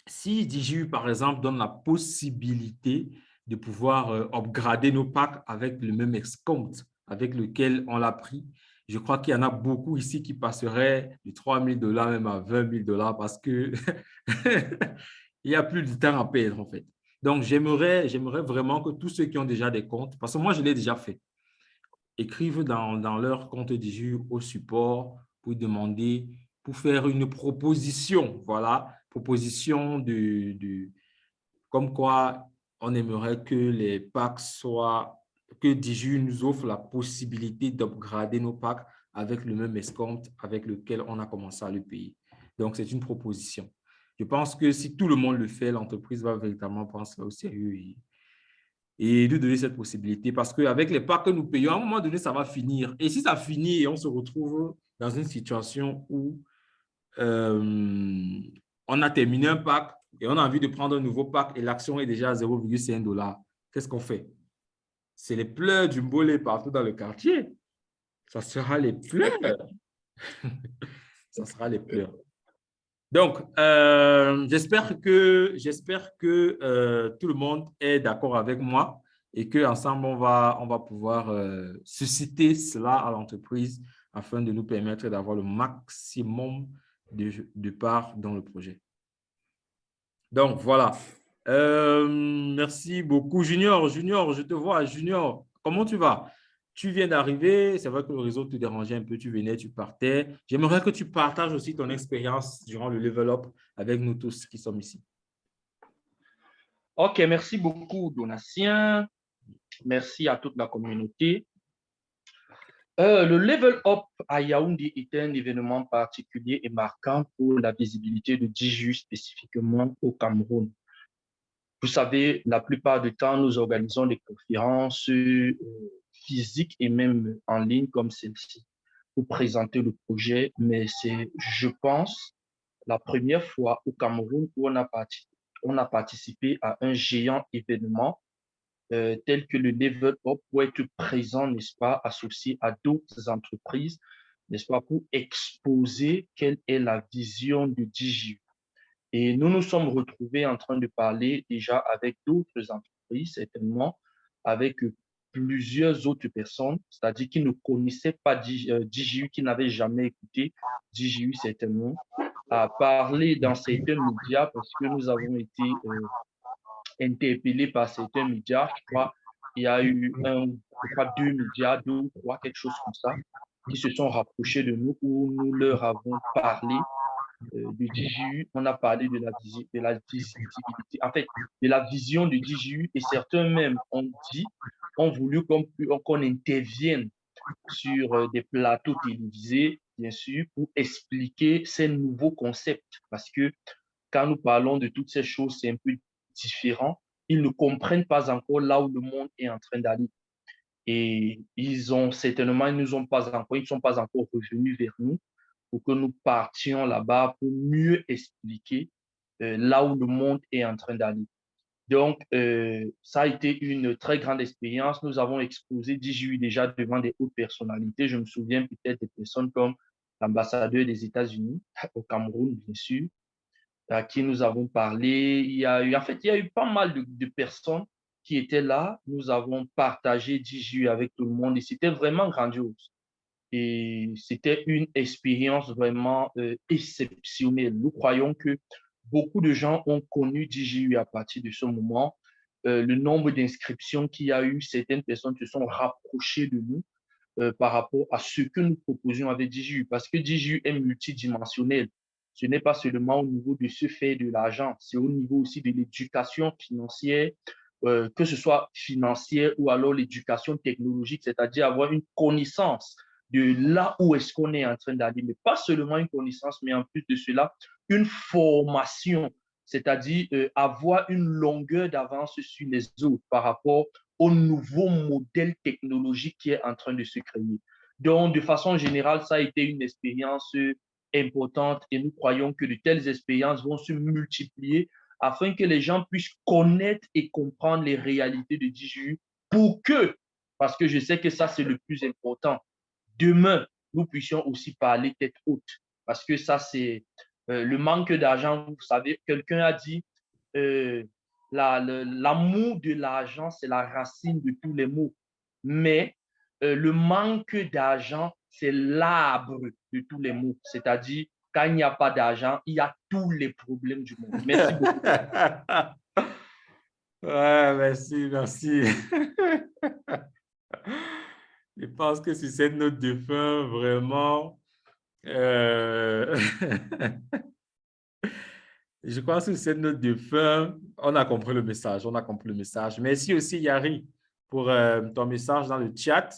S1: Si DGU, par exemple, donne la possibilité de pouvoir upgrader nos packs avec le même escompte avec lequel on l'a pris, je crois qu'il y en a beaucoup ici qui passeraient de $3 000 même à $20 000 parce que il n'y a plus de temps à perdre, en fait. Donc, j'aimerais vraiment que tous ceux qui ont déjà des comptes, parce que moi, je l'ai déjà fait, écrivent dans leur compte DGU au support pour demander, pour faire une proposition, voilà, proposition comme quoi on aimerait que les packs soient, que DGU nous offre la possibilité d'upgrader nos packs avec le même escompte avec lequel on a commencé à le payer. Donc, c'est une proposition. Je pense que si tout le monde le fait, l'entreprise va véritablement prendre cela au sérieux et nous donner cette possibilité parce qu'avec les packs que nous payons, à un moment donné, ça va finir. Et si ça finit et on se retrouve dans une situation où on a terminé un pack et on a envie de prendre un nouveau pack et l'action est déjà à 0,5 $, qu'est-ce qu'on fait? C'est les pleurs du mbolé partout dans le quartier. Ça sera les pleurs. Ça sera les pleurs. Donc, j'espère que tout le monde est d'accord avec moi et qu'ensemble, on va pouvoir susciter cela à l'entreprise afin de nous permettre d'avoir le maximum de parts dans le projet. Donc, voilà. Merci beaucoup. Junior, je te vois. Junior, comment tu vas? Tu viens d'arriver, c'est vrai que le réseau te dérangeait un peu, tu venais, tu partais. J'aimerais que tu partages aussi ton expérience durant le level up avec nous tous qui sommes ici.
S5: Ok, merci beaucoup, Donatien. Merci à toute la communauté. Le level up à Yaoundé est un événement particulier et marquant pour la visibilité de DIJU spécifiquement au Cameroun. Vous savez, la plupart du temps, nous organisons des conférences physiques et même en ligne comme celle-ci pour présenter le projet, mais c'est, je pense,
S10: la première fois au Cameroun où on a participé à un géant événement tel que le Level Up pour être présent, n'est-ce pas, associé à d'autres entreprises, n'est-ce pas, pour exposer quelle est la vision du DJU. Et nous nous sommes retrouvés en train de parler déjà avec d'autres entreprises, certainement, avec plusieurs autres personnes, c'est-à-dire qui ne connaissaient pas DJU, qui n'avaient jamais écouté DJU, certainement, à parler dans certains médias parce que nous avons été interpellés par certains médias. Je crois il y a eu deux médias, deux ou trois, quelque chose comme ça, qui se sont rapprochés de nous où nous leur avons parlé du DJU, on a parlé de la visibilité, en fait, de la vision du DJU et certains même ont voulu qu'on intervienne sur des plateaux télévisés, bien sûr, pour expliquer ces nouveaux concepts. Parce que quand nous parlons de toutes ces choses, c'est un peu différent. Ils ne comprennent pas encore là où le monde est en train d'aller. Et ils ne sont pas encore revenus vers nous pour que nous partions là-bas pour mieux expliquer là où le monde est en train d'aller. Donc, ça a été une très grande expérience. Nous avons exposé DJU déjà devant des hautes personnalités. Je me souviens peut-être des personnes comme l'ambassadeur des États-Unis au Cameroun, bien sûr, à qui nous avons parlé. Il y a eu pas mal de personnes qui étaient là. Nous avons partagé DJU avec tout le monde et c'était vraiment grandiose. Et c'était une expérience vraiment exceptionnelle. Nous croyons que beaucoup de gens ont connu DJU à partir de ce moment. Le nombre d'inscriptions qu'il y a eu, certaines personnes se sont rapprochées de nous par rapport à ce que nous proposions avec DJU, parce que DJU est multidimensionnel. Ce n'est pas seulement au niveau de se faire de l'argent, c'est au niveau aussi de l'éducation financière, que ce soit financière ou alors l'éducation technologique, c'est-à-dire avoir une connaissance de là où est-ce qu'on est en train d'aller, mais pas seulement une connaissance, mais en plus de cela, une formation, c'est-à-dire avoir une longueur d'avance sur les autres par rapport au nouveau modèle technologique qui est en train de se créer. Donc, de façon générale, ça a été une expérience importante et nous croyons que de telles expériences vont se multiplier afin que les gens puissent connaître et comprendre les réalités de DJU pour que, parce que je sais que ça, c'est le plus important, demain, nous puissions aussi parler tête haute. Parce que ça, c'est le manque d'argent. Vous savez, quelqu'un a dit l'amour de l'argent, c'est la racine de tous les maux. Mais le manque d'argent, c'est l'arbre de tous les maux. C'est-à-dire, quand il n'y a pas d'argent, il y a tous les problèmes du monde. Merci beaucoup.
S1: Ouais, merci. Je pense que sur cette note de fin, vraiment, je crois que sur cette note de fin, on a compris le message. Merci aussi, Yari, pour ton message dans le chat.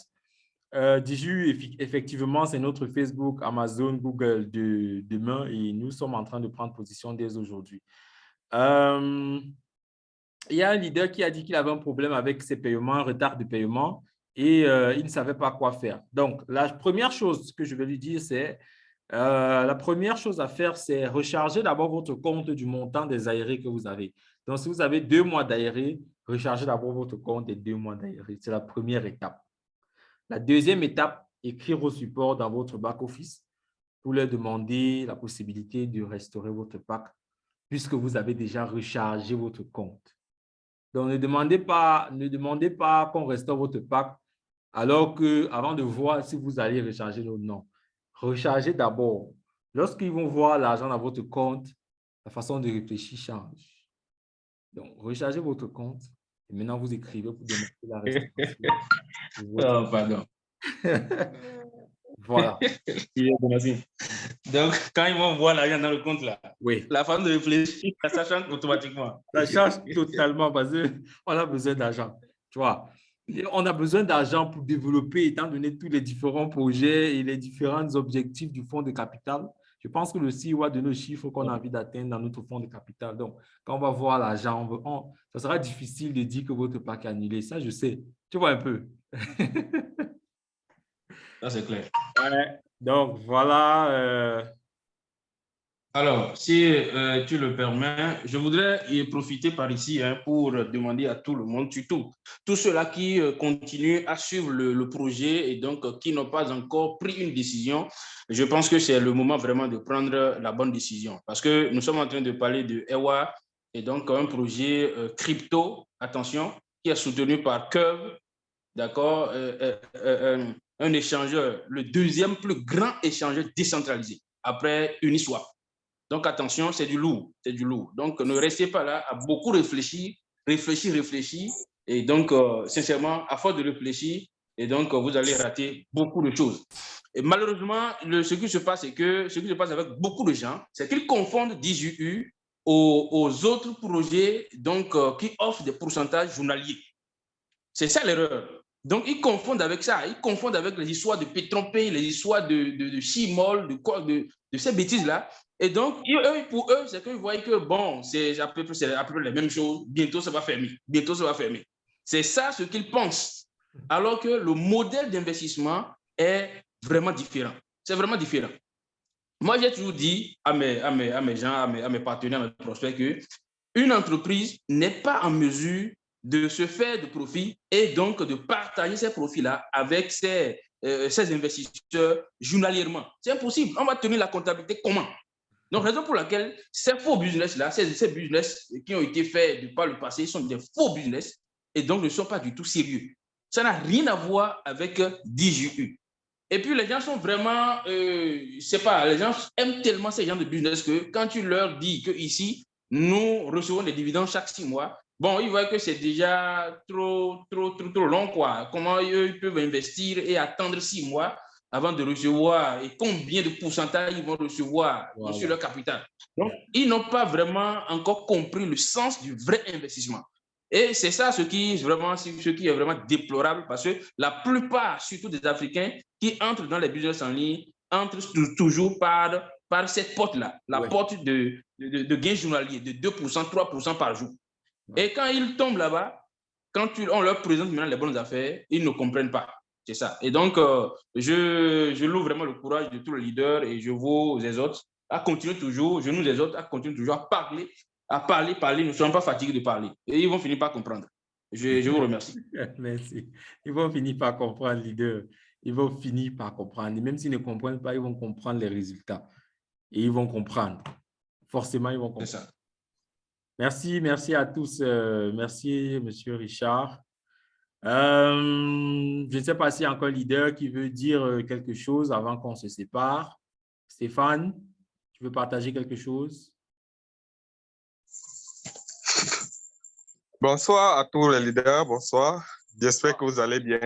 S1: DJU, effectivement, c'est notre Facebook, Amazon, Google de demain et nous sommes en train de prendre position dès aujourd'hui. Il y a un leader qui a dit qu'il avait un problème avec ses paiements, un retard de paiement et il ne savait pas quoi faire. Donc, la première chose que je vais lui dire, c'est la première chose à faire, c'est recharger d'abord votre compte du montant des aérés que vous avez. Donc, si vous avez 2 mois d'aérés, rechargez d'abord votre compte des 2 mois d'aérés. C'est la première étape. La deuxième étape, écrire au support dans votre back-office pour leur demander la possibilité de restaurer votre pack puisque vous avez déjà rechargé votre compte. Donc, ne demandez pas qu'on restaure votre pack alors que, avant de voir si vous allez recharger ou non. Rechargez d'abord. Lorsqu'ils vont voir l'argent dans votre compte, la façon de réfléchir change. Donc, rechargez votre compte et maintenant vous écrivez pour demander la restauration.
S5: Oh, pardon.
S1: Voilà.
S5: Donc, quand ils vont voir l'argent dans le compte, là,
S1: oui,
S5: la façon de réfléchir, ça change automatiquement.
S1: Ça change totalement parce qu'on a besoin d'argent. Tu vois, on a besoin d'argent pour développer, étant donné tous les différents projets et les différents objectifs du fonds de capital. Je pense que le CEO a donné nos chiffres qu'on a envie d'atteindre dans notre fonds de capital. Donc, quand on va voir l'argent, ça sera difficile de dire que votre pack est annulé. Ça, je sais. Tu vois un peu.
S5: Ça, c'est clair.
S1: Ouais. Donc, voilà.
S5: Alors, si tu le permets, je voudrais y profiter par ici pour demander à tout le monde, surtout tous ceux-là qui continuent à suivre le projet et donc qui n'ont pas encore pris une décision. Je pense que c'est le moment vraiment de prendre la bonne décision parce que nous sommes en train de parler de EWA et donc un projet crypto, attention, qui est soutenu par Curve, d'accord, un échangeur, le deuxième plus grand échangeur décentralisé après Uniswap. Donc, attention, c'est du lourd, c'est du lourd. Donc, ne restez pas là à beaucoup réfléchir. Et donc, sincèrement, à force de réfléchir, et donc, vous allez rater beaucoup de choses. Et malheureusement, ce qui se passe avec beaucoup de gens, c'est qu'ils confondent DJU aux autres projets donc, qui offrent des pourcentages journaliers. C'est ça l'erreur. Donc, ils confondent avec ça. Ils confondent avec les histoires de Petronpay, les histoires de Chimol, de ces bêtises-là. Et donc, pour eux, c'est qu'ils voient que, bon, c'est à peu près les mêmes choses. Bientôt, ça va fermer. C'est ça ce qu'ils pensent. Alors que le modèle d'investissement est vraiment différent. C'est vraiment différent. Moi, j'ai toujours dit à mes gens, à mes partenaires, à mes prospects, qu'une entreprise n'est pas en mesure de se faire de profit et donc de partager ces profits-là avec ses investisseurs journalièrement. C'est impossible. On va tenir la comptabilité comment? Donc, raison pour laquelle ces faux business-là, ces business qui ont été faits par le passé sont des faux business et donc ne sont pas du tout sérieux. Ça n'a rien à voir avec DJU. Et puis, les gens sont vraiment, je sais pas, les gens aiment tellement ces genres de business que quand tu leur dis qu'ici, nous recevons des dividendes chaque 6 mois, bon, ils voient que c'est déjà trop long, quoi. Comment ils peuvent investir et attendre 6 mois avant de recevoir et combien de pourcentage ils vont recevoir sur leur capital. Donc, ils n'ont pas vraiment encore compris le sens du vrai investissement. Et c'est ça ce qui est vraiment déplorable parce que la plupart, surtout des Africains, qui entrent dans les business en ligne, entrent toujours par cette porte-là, la porte de gain journalier de 2%, 3% par jour. Et quand ils tombent là-bas, quand on leur présente maintenant les bonnes affaires, ils ne comprennent pas. C'est ça. Et donc, je loue vraiment le courage de tous les leaders et je vous exhorte à continuer toujours, je nous exhorte à continuer toujours à parler. Nous ne sommes pas fatigués de parler. Et ils vont finir par comprendre. Je vous remercie.
S1: Merci. Ils vont finir par comprendre, leader. Ils vont finir par comprendre. Et même s'ils ne comprennent pas, ils vont comprendre les résultats. Et ils vont comprendre. Forcément, ils vont comprendre. C'est ça. Merci à tous. Merci, Monsieur Richard. Je ne sais pas s'il y a encore un leader qui veut dire quelque chose avant qu'on se sépare. Stéphane, tu veux partager quelque chose?
S11: Bonsoir à tous les leaders, bonsoir. J'espère que vous allez bien.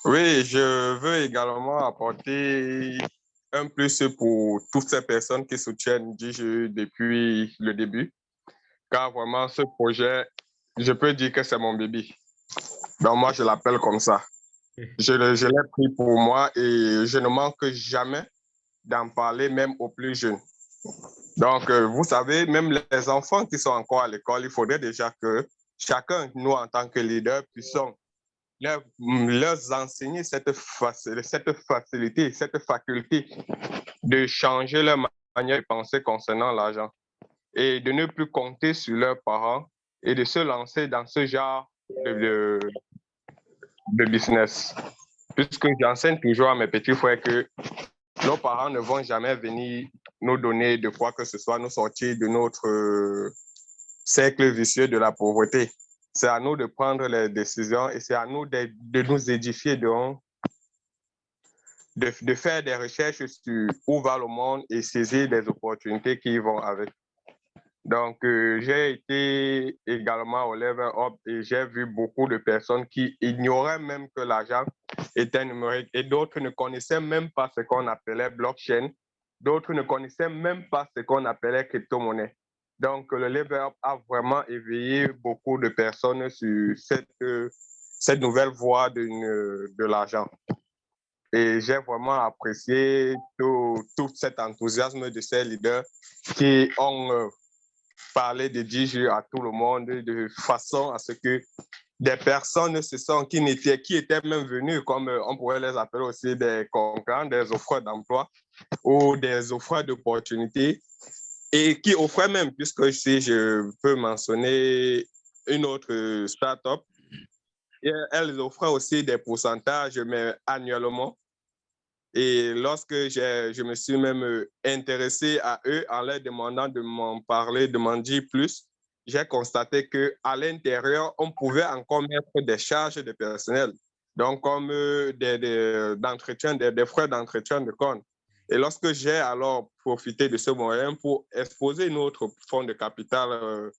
S11: Oui, je veux également apporter un plus pour toutes ces personnes qui soutiennent DJU depuis le début. Car vraiment, ce projet, je peux dire que c'est mon bébé. Donc moi, je l'appelle comme ça. Je l'ai pris pour moi et je ne manque jamais d'en parler même aux plus jeunes. Donc, vous savez, même les enfants qui sont encore à l'école, il faudrait déjà que chacun, nous, en tant que leader, puissions leur enseigner cette facilité, cette faculté de changer leur manière de penser concernant l'argent et de ne plus compter sur leurs parents et de se lancer dans ce genre de business. Puisque j'enseigne toujours à mes petits frères que nos parents ne vont jamais venir nous donner de quoi que ce soit, nous sortir de notre cercle vicieux de la pauvreté. C'est à nous de prendre les décisions et c'est à nous de nous édifier, de faire des recherches sur où va le monde et saisir des opportunités qui vont avec. Donc, j'ai été également au Level Up et j'ai vu beaucoup de personnes qui ignoraient même que l'argent était numérique et d'autres ne connaissaient même pas ce qu'on appelait blockchain. D'autres ne connaissaient même pas ce qu'on appelait crypto-monnaie. Donc, le Level Up a vraiment éveillé beaucoup de personnes sur cette nouvelle voie de l'argent. Et j'ai vraiment apprécié tout cet enthousiasme de ces leaders qui ont parlé de DJU à tout le monde de façon à ce que des personnes qui étaient même venues, comme on pourrait les appeler aussi des concurrents, des offreurs d'emploi, ou des offres d'opportunités et qui offraient même, puisque si je peux mentionner une autre start-up, elles offraient aussi des pourcentages, mais annuellement. Et lorsque je me suis même intéressé à eux en leur demandant de m'en parler, de m'en dire plus, j'ai constaté qu'à l'intérieur, on pouvait encore mettre des charges de personnel, donc comme d'entretien, des frais d'entretien de compte. Et lorsque j'ai alors profité de ce moyen pour exposer notre fonds de capital,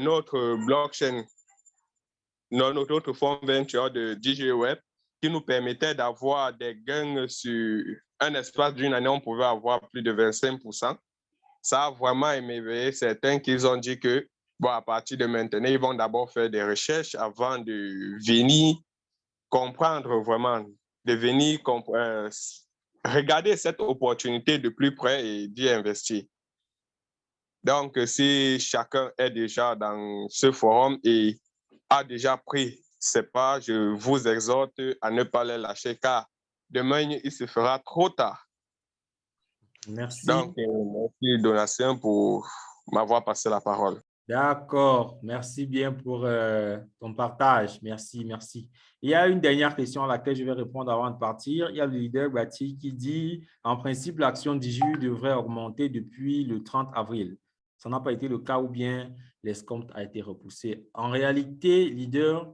S11: notre blockchain, notre fonds venture de DJ Web, qui nous permettait d'avoir des gains sur un espace d'une année, on pouvait avoir plus de 25%. Ça a vraiment émerveillé certains qui ont dit que, bon, à partir de maintenant, ils vont d'abord faire des recherches avant de venir comprendre vraiment, de venir regarder cette opportunité de plus près et d'y investir. Donc, si chacun est déjà dans ce forum et a déjà pris ses pas, je vous exhorte à ne pas les lâcher car demain, il se fera trop tard.
S1: Merci.
S11: Donc, merci Donatien pour m'avoir passé la parole.
S1: D'accord, merci bien pour ton partage. Merci, merci. Il y a une dernière question à laquelle je vais répondre avant de partir. Il y a le leader Bati qui dit, en principe, l'action DJU devrait augmenter depuis le 30 avril. Ça n'a pas été le cas ou bien l'escompte a été repoussé. En réalité, leader,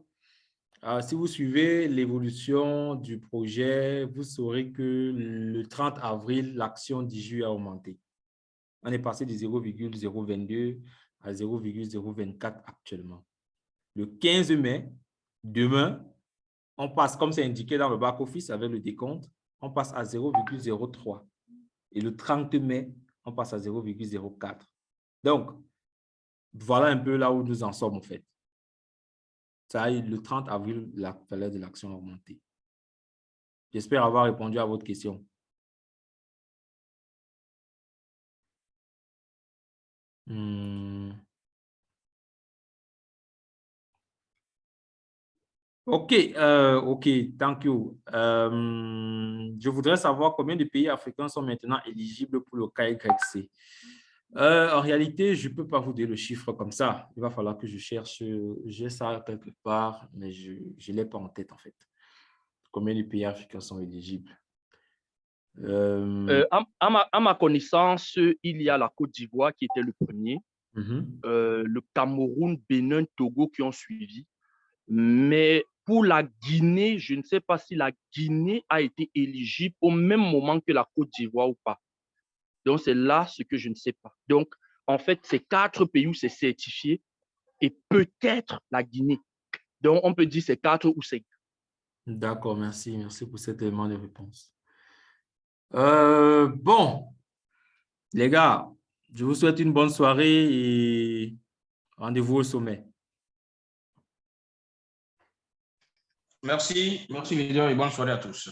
S1: si vous suivez l'évolution du projet, vous saurez que le 30 avril, l'action DJU a augmenté. On est passé de 0,022 à 0,024 actuellement. Le 15 mai, demain, on passe, comme c'est indiqué dans le back-office avec le décompte, on passe à 0,03. Et le 30 mai, on passe à 0,04. Donc, voilà un peu là où nous en sommes en fait. Ça, le 30 avril, la valeur de l'action a augmenté. J'espère avoir répondu à votre question. OK, OK, thank you. Je voudrais savoir combien de pays africains sont maintenant éligibles pour le KYC. En réalité, je ne peux pas vous donner le chiffre comme ça. Il va falloir que je cherche, j'ai ça quelque part, mais je ne l'ai pas en tête en fait. Combien de pays africains sont éligibles?
S10: À ma connaissance, il y a la Côte d'Ivoire qui était le premier, le Cameroun, Bénin, Togo qui ont suivi. Mais pour la Guinée, je ne sais pas si la Guinée a été éligible au même moment que la Côte d'Ivoire ou pas. Donc, c'est là ce que je ne sais pas. Donc, en fait, c'est 4 pays où c'est certifié et peut-être la Guinée. Donc, on peut dire c'est 4 ou 5.
S1: D'accord, merci. Merci pour cet élément de réponse. Bon, les gars, je vous souhaite une bonne soirée et rendez-vous au sommet.
S5: Merci, merci leader et bonne soirée à tous.